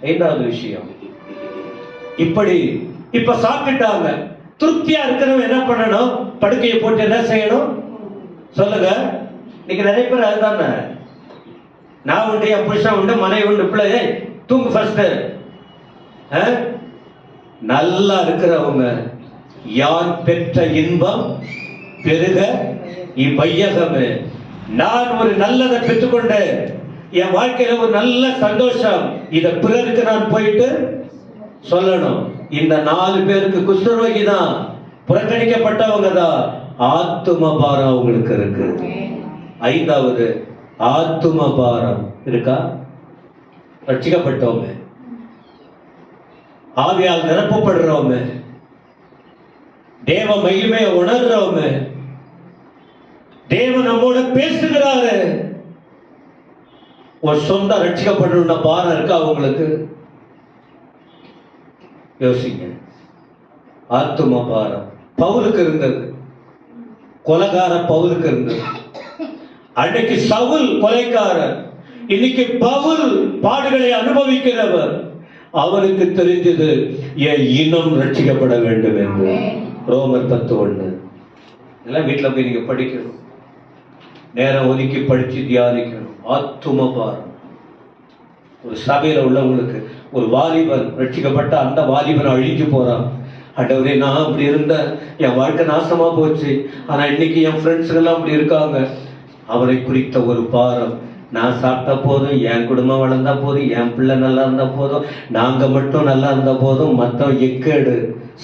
5வது விஷயம், இப்படி இப்ப சாப்பிட்டாங்க, திருப்தியா இருக்கிறவங்க என்ன பண்ணணும்? படுக்கையை போட்டு என்ன செய்யணும் சொல்லுங்க? இன்னைக்கு நிறைய பேர் அதுதானே, நான் உண்டு, என் புருஷன் உண்டு, மனைவி உண்டு, பிள்ளை தூங்கு ஃபர்ஸ்ட். நல்லா இருக்கிறவங்க யான் பெற்ற இன்பம் பெருக இவ்வையகமே. நான் ஒரு நல்லதை பெற்றுக்கொண்டேன், என் வாழ்க்கையில ஒரு நல்ல சந்தோஷம், இத பிறருக்கு நான் போயிட்டு சொல்லணும். இந்த 4 பேருக்கு குஷ்டரோகி தான், புறக்கணிக்கப்பட்டவங்க தான், ஆத்தும பாரம் அவங்களுக்கு இருக்கு. 5வது ஆத்தும பாரம் இருக்கா? ரட்சிக்கப்பட்டவங்க, ஆவியால் நிரப்பப்படுறவங்க, தேவ மகிமையை உணர்றவங்க, தேவன் நம்மோட பேசுகிறாரு, ஒரு சொந்த ரட்சிக்கப்பட்ட பாரம் இருக்கா அவங்களுக்கு? யோசிங்க. ஆத்தும பாரம் பவுலுக்கு இருந்தது, கொலைகார பவுலுக்கு இருந்தது. அன்னைக்கு சவுல் கொலைக்காரர், இன்னைக்கு பவுல் பாடுகளை அனுபவிக்கிறவர். அவருக்கு தெரிஞ்சது என் இனம் ரட்சிக்கப்பட வேண்டும் என்று. ரோமர் 10:1 எல்லாம் வீட்டில் போய் நீங்க படிக்கணும், நேரம் ஒதுக்கி படிச்சு தியானிக்கணும். ஆத்தும பாரம். ஒரு சபையில உள்ளவங்களுக்கு ஒரு வாலிபன் ரட்சிக்கப்பட்ட அந்த வாலிபன் அழிஞ்சு போறான். ஆண்டவரே, நான் அப்படி இருந்தேன், என் வாழ்க்கை நாசமா போச்சு, ஆனா இன்னைக்கு என் ஃப்ரெண்ட்ஸுங்க எல்லாம் அப்படி இருக்காங்க. அவரை குறித்த ஒரு பாரம். நான் சாப்பிட்டா போதும், என் குடும்பம் வளர்ந்தா போதும், என் பிள்ளை நல்லா இருந்தா போதும், நாங்க மட்டும் நல்லா இருந்தா போதும், மற்ற எக்கேடு.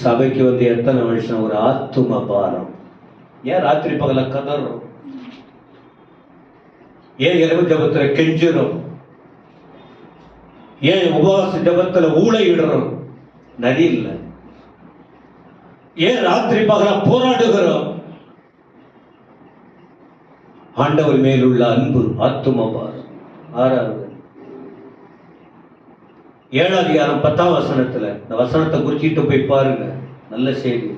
சபைக்கு வந்து எத்தனை வருஷம் ஒரு ஆத்தும பாரம். ஏன் ராத்திரி பகல கதறோம்? ஏன் இரவு ஜபத்துல கெஞ்சிரும்? ஏன் உபவாச ஜபத்துல ஊழையிடுறோம்? நதி இல்லை. ஏன் ராத்திரி பகல போராடுகிறோம்? ஆண்டவர் மேலுள்ள அன்பு, ஆத்தும பாரம். 6வது 7 அதிகாரம் 10ஆம் வசனத்துல, இந்த வசனத்தை குறிச்சிட்டு போய் பாருங்க, நல்ல செய்தி.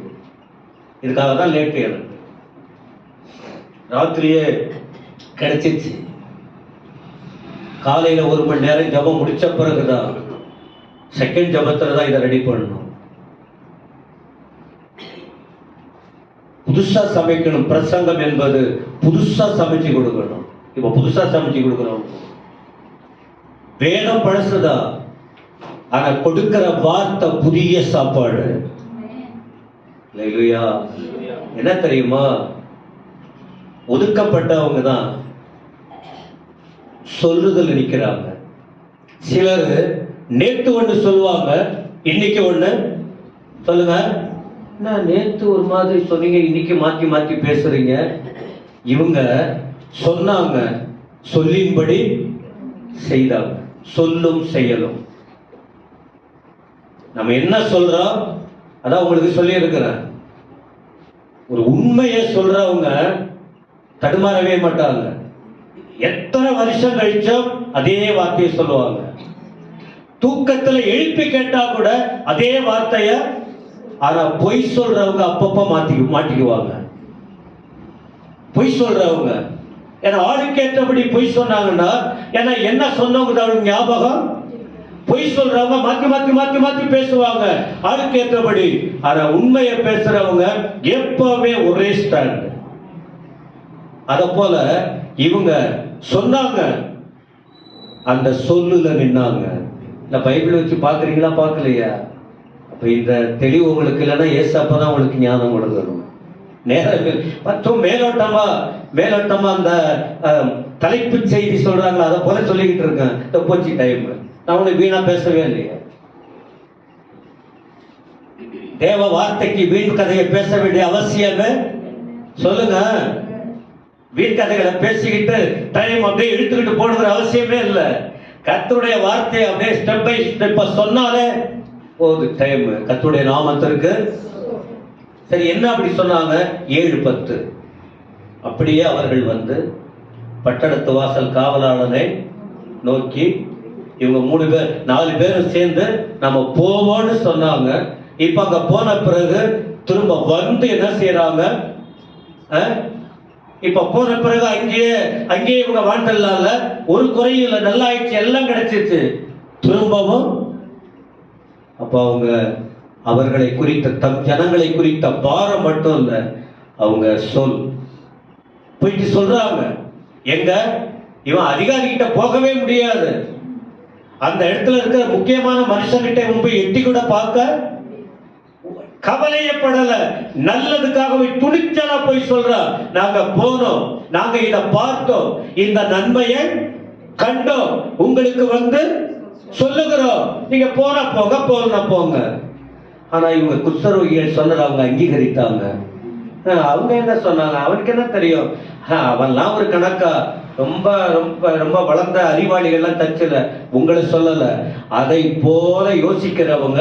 இதுக்காக தான் லேட்டு, எனக்கு ராத்திரியே கிடைச்சிச்சு. காலையில 1 மணி நேரம் ஜபம் முடிச்ச பிறகுதான், செகண்ட் ஜபத்துல தான் இதை ரெடி பண்ணணும். புதுசா சமைக்கணும். பிரசங்கம் என்பது புதுசா சமைச்சு கொடுக்கணும். இப்ப புதுசா சமைச்சு கொடுக்கணும். வேதம் பழசுதான், ஆனா கொடுக்கிற வார்த்தை புதிய சாப்பாடு. அல்லேலூயா. என்ன தெரியுமா? ஒதுக்கப்பட்டவங்க தான் சொல்லுதல் நிற்கிறாங்க. சிலர் நேத்து ஒண்ணு சொல்லுவாங்க, இன்னைக்கு ஒண்ணு சொல்லுங்க. நான் நேத்து ஒரு மாதிரி சொன்னீங்க, இன்னைக்கு மாத்தி மாத்தி பேசுறீங்க. இவங்க சொன்னாங்க, சொல்லின்படி செய்தாங்க. சொல்லும் செயலும். நம்ம என்ன சொல்றோம் அதான் உங்களுக்கு சொல்லி இருக்கிறேன். ஒரு உண்மையை சொல்றவங்க தடுமாறவே மாட்டாங்க. எத்தனை வருஷம் கழிச்சும் அதே வார்த்தையை சொல்லுவாங்க. தூக்கத்துல எழுப்பி கேட்டா கூட அதே வார்த்தைய. ஆனா பொய் சொல்றவங்க அப்பப்ப மாட்டிக்குவாங்க. பொய் சொல்றவங்க ஏன்னா ஆளுக்கு ஏற்றபடி பொய் சொன்னாங்கன்னா, ஏன்னா என்ன சொன்னவங்க அவங்களுக்கு ஞாபகம். பொய் சொல்றவங்க மாத்தி மாத்தி மாத்தி மாத்தி பேசுவாங்க ஆளுக்கு ஏற்றபடி. ஆனா உண்மையை பேசுறவங்க எப்பவுமே ஒரே ஸ்டாண்ட். அத போல இவங்க சொன்னாங்க, அந்த சொல்லுல நின்னாங்க. இந்த பைபிள் வச்சு பாக்குறீங்களா பார்க்கலையா? அப்ப இந்த தெளிவு உங்களுக்கு இல்லைன்னா ஏசப்பதான் உங்களுக்கு ஞானம் கொடுக்கணும். நேரம் மற்றும் மேலோட்டமா அந்த தலைப்பு செய்தி சொல்றாங்களா, அதை போல சொல்லிக்கிட்டு இருக்கேன். போச்சு டைம். நான் உனக்கு வீணா பேசவே இல்லையா? தேவ வார்த்தைக்கு வீண் கதையை பேச வேண்டிய அவசியமே சொல்லுங்க. வீண் கதைகளை பேசிக்கிட்டு டைம் அப்படியே இழுத்துக்கிட்டு போடுற அவசியமே இல்லை. கர்த்தருடைய வார்த்தையை அப்படியே ஸ்டெப் பை ஸ்டெப்பா சொன்னாலே போது டைம். கர்த்தருடைய நாமத்திற்கு. சரி, என்ன அப்படி சொன்னாங்க? 7:10 அப்படியே அவர்கள் வந்து பட்டணத்து வாசல் காவலாளனை நோக்கி, இவங்க 3 பேர் 4 பேரும் சேர்ந்து நம்ம போவோம்னு சொன்னாங்க. இப்ப அங்க போன பிறகு திரும்ப வந்து என்ன செய்யறாங்க? இப்ப போன பிறகு அங்கேயே இவங்க வாழ்ந்தல்ல, ஒரு குறையும் இல்லை, நல்லா ஆயிடுச்சு, எல்லாம் கிடைச்சிச்சு. திரும்பவும் அப்ப அவங்க அவர்களை குறித்த தம் ஜனங்களை குறித்த பாரம் மட்டும் இல்ல, அவங்க போயிட்டு சொல்றாங்க. எங்க இவன் அதிகாரி கிட்ட போகவே முடியாது. அந்த இடத்துல இருக்கிற முக்கியமான மனுஷங்கிட்ட போய் எட்டி கூட பார்க்க கவலையப்படல. நல்லதுக்காகவே துணிச்சலா போய் சொல்றா, நாங்க போனோம், நாங்க இத பார்த்தோம், இந்த நன்மையை கண்டோம், உங்களுக்கு சொல்லுகிறோம், நீங்க போனா போங்க, போனா போங்க. ஆனா இவங்க குஷ்டரோகிகள் சொன்னதை அவங்க அங்கீகரித்தாங்க. அவங்க என்ன சொன்னாங்க, அவனுக்கு என்ன தெரியும், அவன்லாம் ஒரு கணக்கா, ரொம்ப ரொம்ப ரொம்ப வளர்ந்த அறிவாளிகள்லாம் தச்சல, உங்களை சொல்லல. அதை போல யோசிக்கிறவங்க,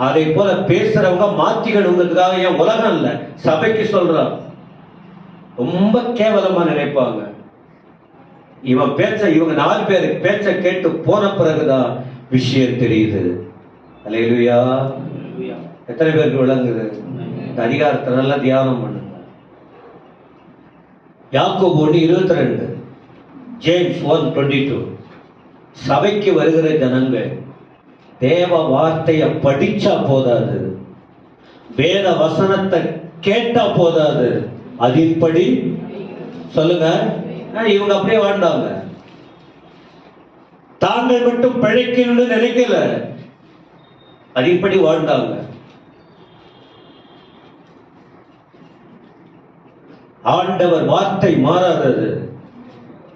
அதை போல பேசுறவங்க மாத்திக்கணுங்கிறதுக்காக என் உலகம் இல்ல, சபைக்கு சொல்றான், ரொம்ப கேவலமா நினைப்பாங்க. இவன் பேச்ச, இவங்க 4 பேர் பேச்ச கேட்டு போன பிறகுதான் விஷயம் தெரியுது. அல்லேலூயா. எத்தனை பேருக்கு விளங்குது? அதிகாரத்தை நல்லா தியானம் பண்ணுங்க. யாக்கோபு 1:22, ஜேம்ஸ் 1:22. சபைக்கு வருகிற ஜனங்கள் தேவ வார்த்தையை படிச்சா போதாது, வேத வசனத்தை கேட்டா போதாது, அதின்படி சொல்லுங்க. இவங்க அப்படியே வாழ்ந்தாங்க. தாங்கள் மட்டும் பிழைக்கணும்னு நினைக்கல, அதின்படி வாழ்ந்தாங்க. ஆண்டவர் வார்த்தை மாறாதது.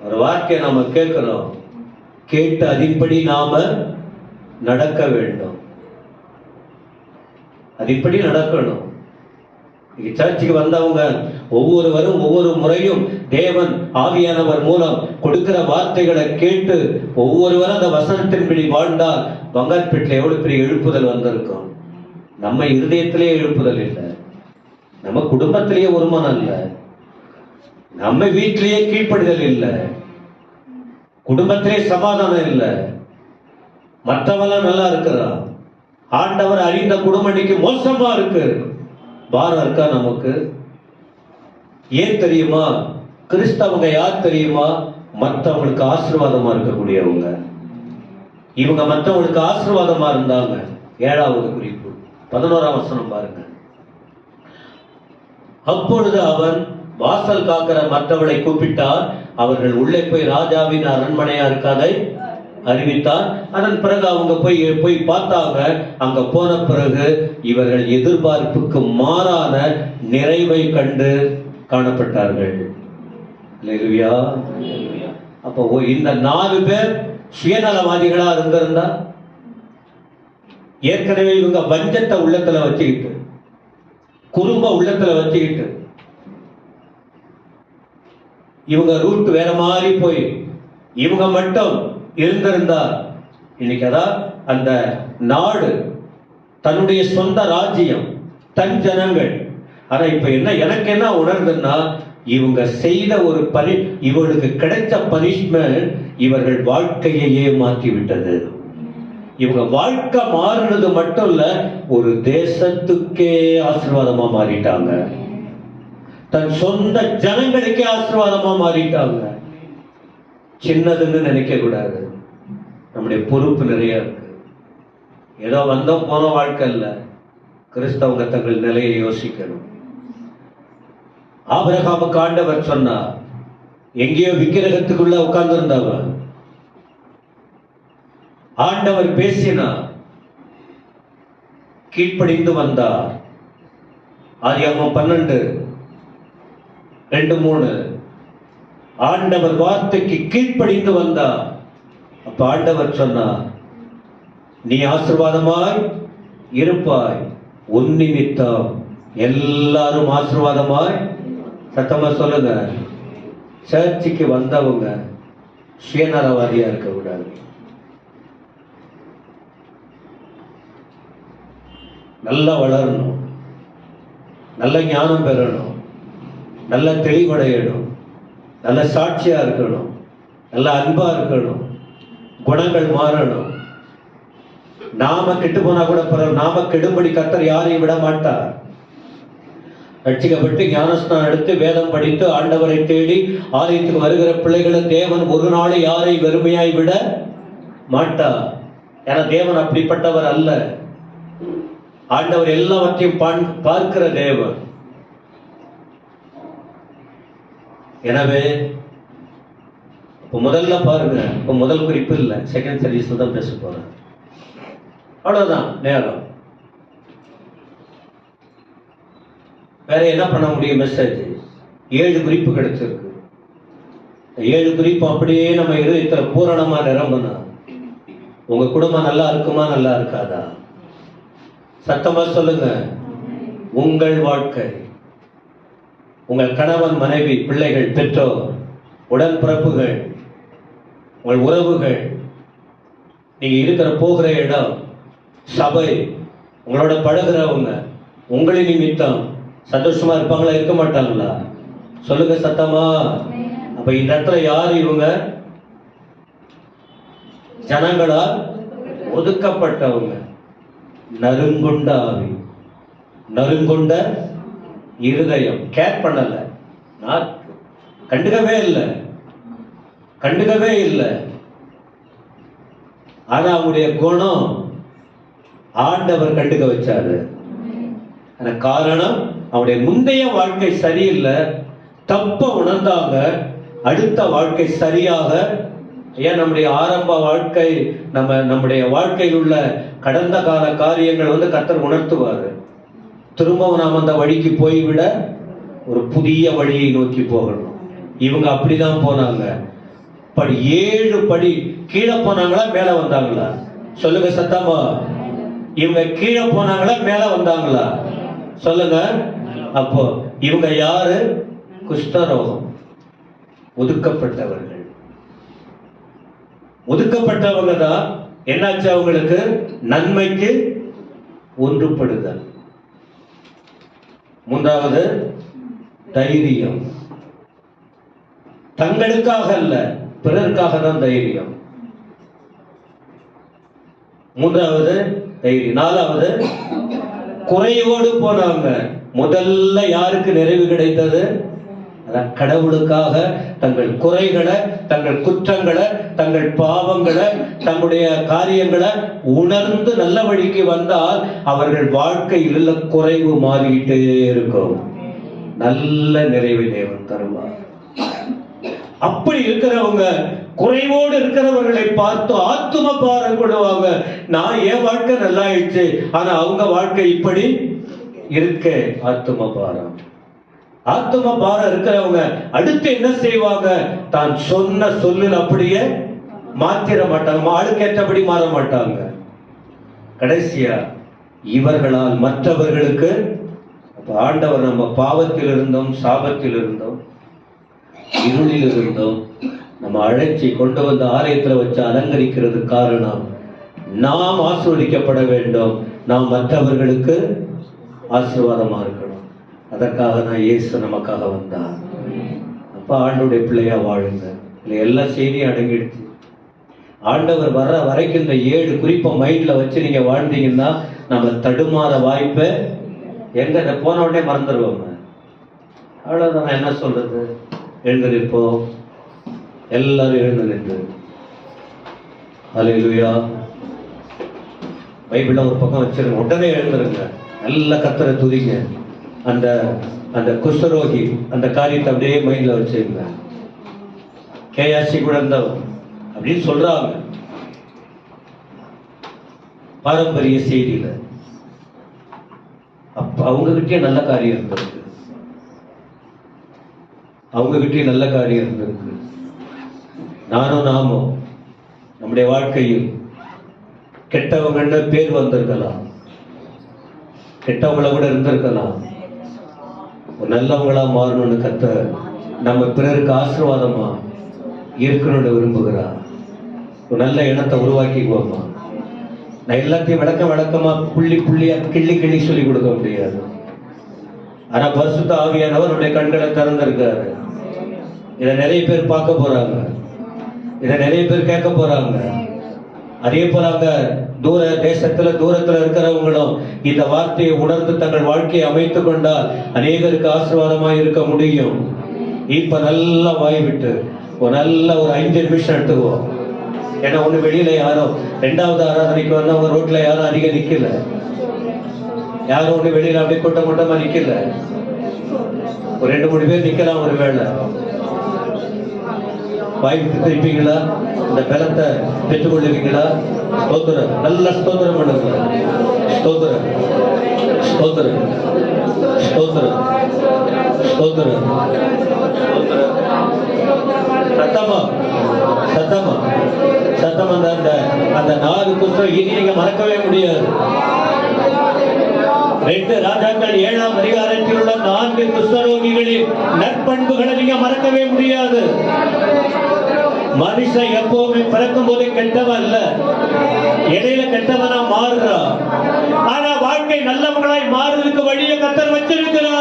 ஒரு வார்த்தையை நாம கேட்கிறோம், கேட்டு அதின்படி நாம நடக்க வேண்டும், அதின்படி நடக்கணும். சர்ச்சுக்கு வந்தவங்க ஒவ்வொருவரும் ஒவ்வொரு முறையும் தேவன் ஆவியானவர் மூலம் கொடுக்கிற வார்த்தைகளை கேட்டு ஒவ்வொருவரும் அந்த வசனத்தின்படி வாழ்ந்தால் பங்கார்பேட்டில் எவ்வளவு பெரிய எழுப்புதல் வந்திருக்கும். நம்ம இருதயத்திலேயே எழுப்புதல் இல்லை, நம்ம குடும்பத்திலேயே ஒருமனம் இல்லை, நம்ம வீட்டிலேயே கீழ்ப்படிதல் இல்லை, குடும்பத்திலே சமாதானம் இல்லை, மற்றவெல்லாம் நல்லா இருக்கிறான், ஆண்டவர் அறிந்த குடும்பம் இன்னைக்கு மோசமா இருக்கு. பாரம் இருக்கா நமக்கு? ஏன் தெரியுமா? கிறிஸ்தவங்க யார் தெரியுமா? மற்றவங்களுக்கு ஆசீர்வாதமா இருக்கக்கூடியவங்க. இவங்க மற்றவங்களுக்கு ஆசீர்வாதமா இருந்தாங்க. 7வது குறிப்பு 11ஆம் வசனம் பாருங்க. அப்பொழுது அவன் வாசல் காக்கிற மற்றவர்களை கூப்பிட்டார், அவர்கள் உள்ளே போய் ராஜாவின் அரண்மனையா இருக்காதை அறிவித்தார். அதன் பிறகு அவங்க போய் பார்த்தாங்க. அங்க போன பிறகு இவர்கள் எதிர்பார்ப்புக்கு மாறான நிறைவை கண்டு காணப்பட்டார்கள். அல்லேலூயா. அப்போ இந்த 4 பேர் சுயநலவாதிகளா இருந்திருந்தா, ஏற்கனவே இவங்க வஞ்சத்தை உள்ளத்துல வச்சுக்கிட்டு, குறும்ப உள்ளத்துல வச்சுக்கிட்டு, இவங்க ரூட் வேற மாதிரி போய் இவங்க மட்டும் இருந்திருந்தா இன்னைக்கு அதான் அந்த நாடு தன்னுடைய சொந்த ராஜ்யம், தன் ஜனங்கள். ஆனா இப்ப என்ன, எனக்கு என்ன உணர்ந்துன்னா, இவங்க செய்த ஒரு இவர்களுக்கு கிடைச்ச பனிஷ்மெண்ட் இவர்கள் வாழ்க்கையே மாற்றி விட்டது. இவங்க வாழ்க்கை மாறினது மட்டும் இல்ல, ஒரு தேசத்துக்கே ஆசீர்வாதமா மாறிட்டாங்க, தன் சொந்த ஜனங்களுக்கே ஆசீர்வாதமா மாறிட்டாங்க. சின்னதுன்னு நினைக்க கூடாது, நம்முடைய பொறுப்பு நிறைய இருக்கு. ஏதோ வந்தோம் போன வாழ்க்கை இல்ல, கிறிஸ்தவங்க தங்கள் நிலையை யோசிக்கணும். ஆபிரகாமுக்கு ஆண்டவர் சொன்னார், எங்கேயோ விக்கிரகத்துக்குள்ள உட்கார்ந்து இருந்தவன், ஆண்டவர் பேசினார், கீழ்ப்படிந்து வந்தார். ஆதியாகமம் 12:2-3. ஆண்டவர் வார்த்தைக்கு கீழ்ப்படிந்து வந்தார். அப்ப ஆண்டவர் சொன்னார், நீ ஆசீர்வாதமாய் இருப்பாய், உன் நிமித்தம் எல்லாரும் ஆசீர்வாதமாய். சத்தமா சொல்லுங்க. சர்ச்சுக்கு வந்தவங்க சுயநலவாதியா இருக்க கூடாது. நல்லா வளரணும், நல்ல ஞானம் பெறணும், நல்ல தெளிவடையணும், நல்ல சாட்சியா இருக்கணும், நல்ல அன்பா இருக்கணும், குணங்கள் மாறணும். நாம கெட்டு போனா கூட பரவாயில்ல, நாம கெடும்படி கர்த்தர் யாரையும் விட மாட்டார். ரட்சிக்கப்பட்டு ஞானஸ்நானம் எடுத்து வேதம் படித்து ஆண்டவரை தேடி ஆலயத்துக்கு வருகிற பிள்ளைகளை தேவன் ஒரு நாள் யாரை வெறுமையாய் விட மாட்டார். ஏன்னா தேவன் அப்படிப்பட்டவர் அல்ல. ஆண்டவர் எல்லாவற்றையும் பார்க்கிற தேவன். எனவே இப்போ முதல்ல பாருங்க, இப்போ முதல் குறிப்பு இல்லை, செகண்ட் சர்வீஸ்ல தான் பேச போறேன். அவ்வளவுதான் நேரம். வேற என்ன பண்ண முடியும்? மெசேஜ் 7 குறிப்பு கிடைச்சிருக்கு. 7 குறிப்பு அப்படியே நம்ம இருதயத்துல பூரணமா நிரம்பணும். உங்க குடும்பம் நல்லா இருக்குமா, நல்லா இருக்காதா? சத்தமா சொல்லுங்க. உங்கள் வாழ்க்கை, உங்கள் கணவன், மனைவி, பிள்ளைகள், பெற்றோர், உடன்பிறப்புகள், உங்கள் உறவுகள், நீங்க இருக்கிற போகிற இடம், சபை, உங்களோட பழகிறவங்க, உங்களின் நிமித்தம் சந்தோஷமா இருப்பாங்களா, இருக்க மாட்டாங்களா? சொல்லுங்க சத்தமா. அப்ப இந்த இடத்துல யார் இவங்க? ஜனங்களால் ஒதுக்கப்பட்டவங்க. நறுங்குண்ட ஆவி, நறுங்குண்ட இருதயம். கேர் பண்ணல, நான் கண்டுக்கவே இல்லை, கண்டுக்கவே இல்லை. ஆனா அவங்களுடைய குணம் ஆண்டவர் கண்டுக்க வச்சாரு. காரணம் அவருடைய முந்தைய வாழ்க்கை சரியில்லை, தப்ப உணர்ந்தாங்க. அடுத்த வாழ்க்கை சரியாக. ஏன் நம்முடைய ஆரம்ப வாழ்க்கை, நம்முடைய வாழ்க்கையில் உள்ள கடந்த கால காரியங்கள் கர்த்தர் உணர்த்துவாரு. திரும்பவும் நாம் அந்த வழிக்கு போய்விட ஒரு புதிய வழியை நோக்கி போகணும். இவங்க அப்படிதான் போனாங்க. படி 7 படி கீழே போனாங்களா, மேல வந்தாங்களா? சொல்லுங்க சத்தமா. இவங்க கீழே போனாங்களா, மேல வந்தாங்களா? சொல்லுங்க. அப்போ இவங்க யாரு? குஷ்டரோகம், ஒதுக்கப்பட்டவர்கள். ஒதுக்கப்பட்டவங்க தான். என்னாச்சு அவங்களுக்கு? நன்மைக்கு ஒன்றுபடுதல். மூன்றாவது தைரியம். தங்களுக்காக அல்ல, பிறருக்காக தான் தைரியம். மூன்றாவது தைரியம். நாலாவது குறையோடு போனாங்க. முதல்ல யாருக்கு நிறைவு கிடைத்தது? கடவுளுக்காக தங்கள் குறைகளை, தங்கள் குற்றங்களை, தங்கள் பாவங்களை, தங்களுடைய காரியங்களை உணர்ந்து நல்ல வழிக்கு வந்தால் அவர்கள் வாழ்க்கையில் உள்ள குறைவு மாறிக்கிட்டே இருக்கும். நல்ல நிறைவு தேவன் தருவார். அப்படி இருக்கிறவங்க, குறைவோடு இருக்கிறவர்களை பார்த்து ஆத்தும பாரம் கொள்வாங்க. நான் என் வாழ்க்கை நல்லா ஆயிடுச்சு, ஆனா அவங்க வாழ்க்கை இப்படி இருக்க. ஆத்தும பாரம். ஆத்தும பாரம் இருக்கிறவங்க அடுத்து என்ன செய்வாங்க? தான் சொன்ன சொல்லில் அப்படியே மாத்திர மாட்டாங்க, ஆளுக்கேற்றபடி மாற மாட்டாங்க. கடைசியா இவர்களால் மற்றவர்களுக்கு, ஆண்டவர் நம்ம பாவத்தில் இருந்தோம், சாபத்தில் இருந்தோம், இருளில் இருந்தோம், நம்ம அழைச்சி கொண்டு வந்து ஆலயத்தில் வச்சு அலங்கரிக்கிறது காரணம் நாம் ஆசீர்வதிக்கப்பட வேண்டும், நாம் மற்றவர்களுக்கு ஆசீர்வாதமா இருக்கணும். அதற்காக தான் இயேசு நமக்காக வந்தார். அப்ப ஆண்டவருடைய பிள்ளையா வாழுங்க. எல்லா செய்தியும் அடங்கிடுச்சு. ஆண்டவர் வர்ற வரைக்கும் இந்த 7 குறிப்பை மைண்ட்ல வச்சு நீங்க வாழ்ந்தீங்கன்னா நம்ம தடுமாற வாய்ப்பை எங்க போன உடனே மறந்துடுவோங்க. அவ்வளவுதான். நான் என்ன சொல்றது? எழுந்து நிற்போம். எல்லாரும் எழுந்து நின்று அல்லேலூயா. பைபிள ஒரு பக்கம் வச்சிருங்க, உடனே எழுந்துருங்க. நல்ல கர்த்தரை துதிங்க. அந்த அந்த குஷ்டரோகி அந்த காரியத்தை அப்படியே மைண்ட்ல வச்சிருங்க. கேயாசி குழந்தவன் அப்படின்னு சொல்றாங்க பாரம்பரிய செய்தியில. அப்ப அவங்க கிட்டே நல்ல காரியம் இருந்திருக்கு, அவங்க கிட்டே நல்ல காரியம் இருந்திருக்கு. நாமும் நம்முடைய வாழ்க்கையில் கெட்டவங்கன்னு பேர் வந்திருக்கலாம், கெட்டவங்கள கூட இருந்திருக்கலாம். நல்லவங்களா மாறணும்னு கர்த்தர் நம்ம பிறருக்கு ஆசீர்வாதமா இருக்கணும்னு விரும்புகிறார். ஒரு நல்ல எண்ணத்தை உருவாக்கிக்குவோமா. நான் எல்லாத்தையும் விளக்கமா புள்ளியா கிள்ளி சொல்லி கொடுக்க முடியாது. ஆனா பரிசுத்த ஆவியானவர் நம்முடைய கண்களை திறந்திருக்காரு. இதை நிறைய பேர் பார்க்க போறாங்க, இதை நிறைய பேர் கேட்க போறாங்க. அதே போல அங்க தூரத்துல இருக்கிறவங்களும் இந்த வார்த்தையை உணர்ந்து தங்கள் வாழ்க்கையை அமைத்துக் கொண்டால் அநேகருக்கு ஆசீர்வாதமாக இருக்க முடியும். இப்ப நல்லா வாய் விட்டு ஒரு 5 நிமிஷம் எடுத்துக்குவோம். ஏன்னா ஒண்ணு வெளியில யாரும் 2வது ஆராதனைக்கு வந்தவங்க ரோட்ல யாரும் அதிகம் நிக்கல, யாரும் ஒண்ணு வெளியில அப்படியே கூட்டமா நிக்கல. ஒரு 2-3 பேர் நிக்கலாம். ஒரு வேளை வாய்ப்பு திருப்பீங்களா? இந்த பலத்தை பெற்றுக்கொள்ளுவீங்களா? ஸ்தோத்திரம், நல்ல ஸ்தோத்திரம் பண்ணுங்க. ஸ்தோத்திரம், ஸ்தோத்திரம், ஸ்தோத்திரம், ஸ்தோத்திரம், ஸ்தோத்திரம். சத்தமா சத்தமா சத்தம். அந்த அந்த 4 குற்றம் இனி நீங்க மறக்கவே முடியாது. 2 ராஜாக்கள் 7ஆம் அதிகாரத்தில் உள்ள 4 குஷ்டரோகிகளின் நற்பண்புகளை நீங்க மறக்கவே முடியாது. மனுஷன் எப்பவுமே பிறக்கும் போது கெட்டவன் அல்ல, இடையில கெட்டவனா மாறுறா. ஆனா வாழ்க்கை நல்லவங்களாய் மாறுறதுக்கு வழியை கர்த்தர் வச்சிருக்கிறா.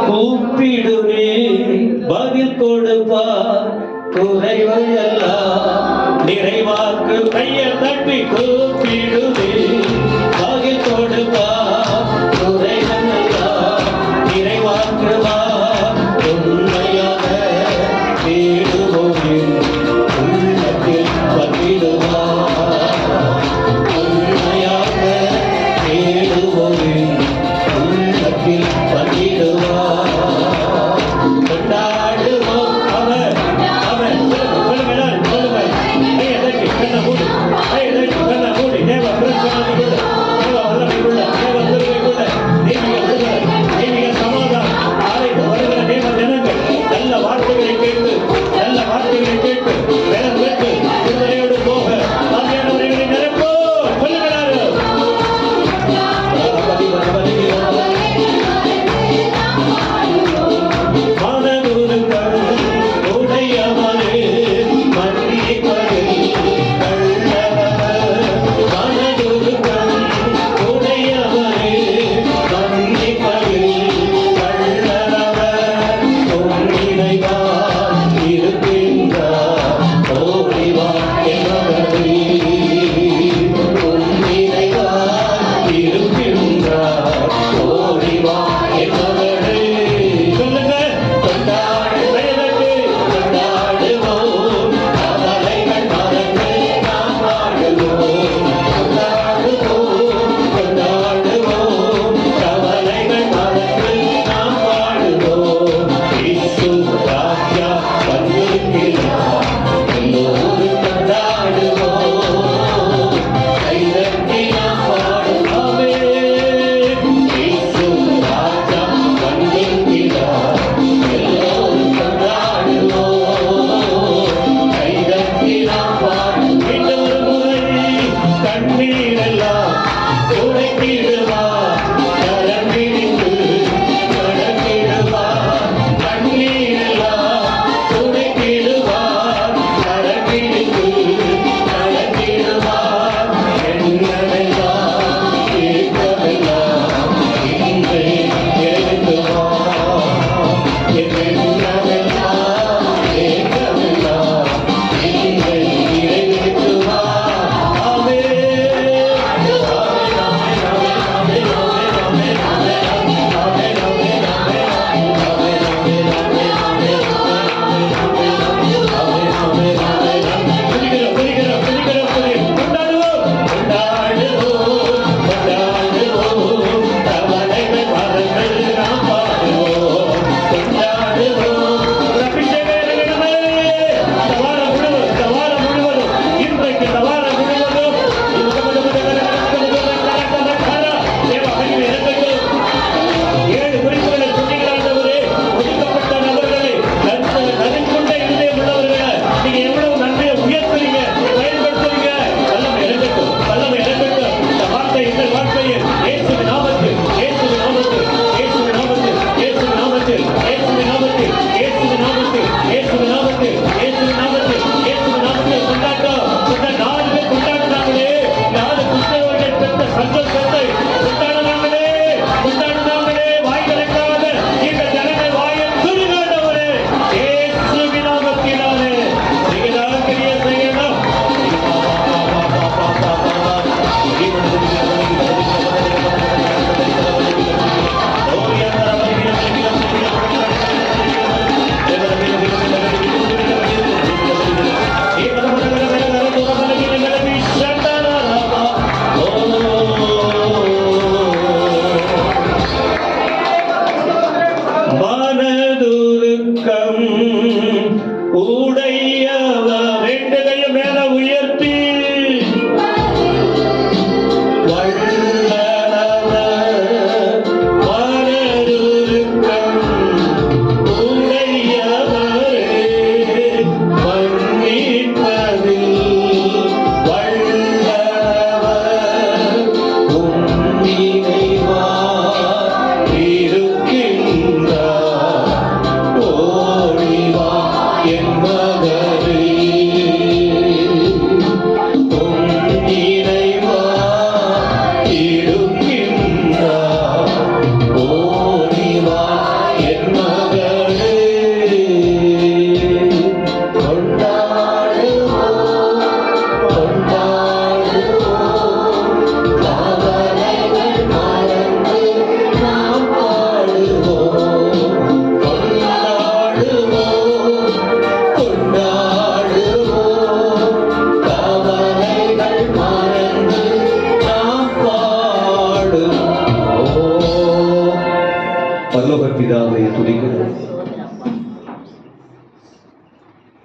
கூப்பிடுவே பதில் கொடுப்பா, குறைகள் எல்லாம் நிறைவாக்கு. கையை தட்டி கூப்பிடுவே பதில் கொடுப்பா, குறைகள் எல்லாம் நிறைவாக்குவா. உண்மையாக தேடுவோமே உள்ளத்தில் பகிடுவா. உண்மையாக தேடுவோமே உள்ளத்தில் பகிடுவா. கொண்டாடுவோம் அவர் அவர். சொல்லுங்க எல்லாரும் சொல்லுங்க. கையை தட்டி கண்ணை மூடி, கையை தட்டி கண்ணை மூடி. தேவ பிரச்சனைக்குள்ள, தேவ வல்லமைக்குள்ள, தேவ கிருபைக்குள்ள, தெய்வீக விடுதலை, தெய்வீக சமாதானம் ஆலயத்து வருகிற தேவ ஜனங்கள் நல்ல வார்த்தைகளை கேட்டு, நல்ல வார்த்தைகளை கேட்டு வேலம் பெற்று விடுதலையோடு போக ஆவியானவர்களை நிரப்போ. சொல்லுங்க எல்லாரும்.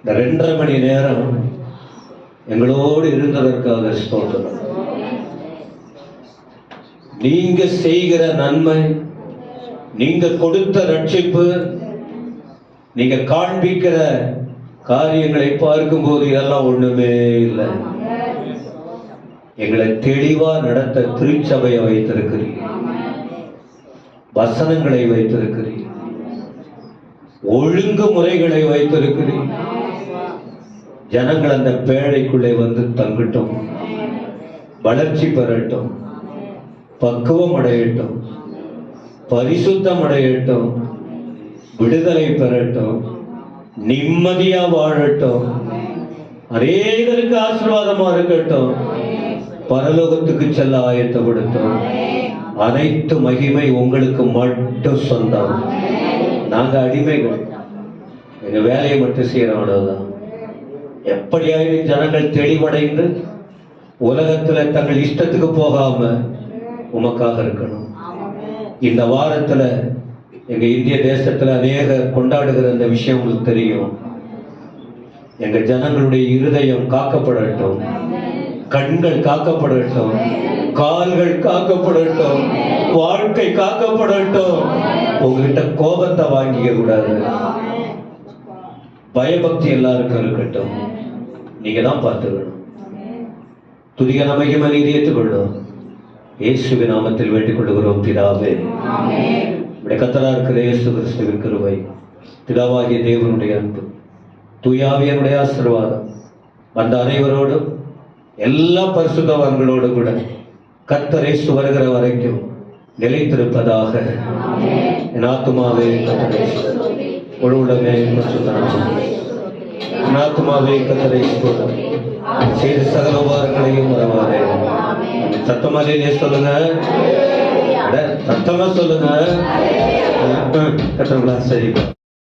இந்த 2.5 மணி நேரம் எங்களோடு இருந்ததற்காக ஸ்தோத்திரம். நீங்க செய்கிற நன்மை, நீங்க கொடுத்த ரட்சிப்பு, நீங்க காண்பிக்கிற காரியங்களை பார்க்கும்போது இதெல்லாம் ஒண்ணுமே இல்லை. எங்களை தெளிவா நடத்த திருச்சபையை வைத்திருக்கிறீர், வசனங்களை வைத்திருக்கிறீர், ஒழுங்குமுறைகளை வைத்திருக்கிறீர். ஜனங்கள் அந்த பேழைக்குள்ளே வந்து தங்கட்டும், வளர்ச்சி பெறட்டும், பக்குவம் அடையட்டும், பரிசுத்தம் அடையட்டும், விடுதலை பெறட்டும், நிம்மதியா வாழட்டும், அநேகருக்கு ஆசீர்வாதமா இருக்கட்டும், பரலோகத்துக்கு செல்ல ஆயத்தப்படுத்தும். அனைத்து மகிமை உங்களுக்கு மட்டும் சொந்தம். நாங்க அடிமைகள், எங்க வேலையை மட்டும் செய்யறோம், அவ்வளவுதான். எப்படியாவது ஜனங்கள் தெளிவடைந்து உலகத்துல தங்கள் இஷ்டத்துக்கு போகாம உமக்காக இருக்கணும். இந்த வாரத்துல எங்க இந்திய தேசத்துல அநேக கொண்டாடுகிற அந்த விஷயம் உங்களுக்கு தெரியும். எங்க ஜனங்களுடைய இருதயம் காக்கப்படட்டும், கண்கள் காக்கப்படட்டும், கால்கள் காக்கப்படட்டும், வாழ்க்கை காக்கப்படட்டும். உங்ககிட்ட கோபத்தை வாங்கிக்க கூடாது. பயபக்தி எல்லாருக்கும் இருக்கட்டும். நீங்க தான் பார்த்துக்கணும். துதிக மகிமை நீதி ஏற்றுக்கொள்ளும். இயேசுவின் நாமத்தில் வேண்டிக் கொள்கிறோம் பிதாவே. கர்த்தரா இருக்கிற இயேசு கிறிஸ்துவின் கிருபை, பிதாவாகிய தேவனுடைய அன்பு, தூயாவியனுடைய ஆசீர்வாதம் அந்த அனைவரோடும் எல்லா பரிசுத்தவான்களோடு கூட கர்த்தர் இயேசு வருகிற வரைக்கும் நிலைத்திருப்பதாக. என் ஆத்துமாவே கர்த்தரை முழுவதுமே என் ஆத்துமாவே கர்த்தரை செய்த சகல உபகாரங்களையும் மறவாதே. சத்தமாலே சொல்லுங்க, சத்தமா சொல்லுங்க. கர்த்தர் சரி.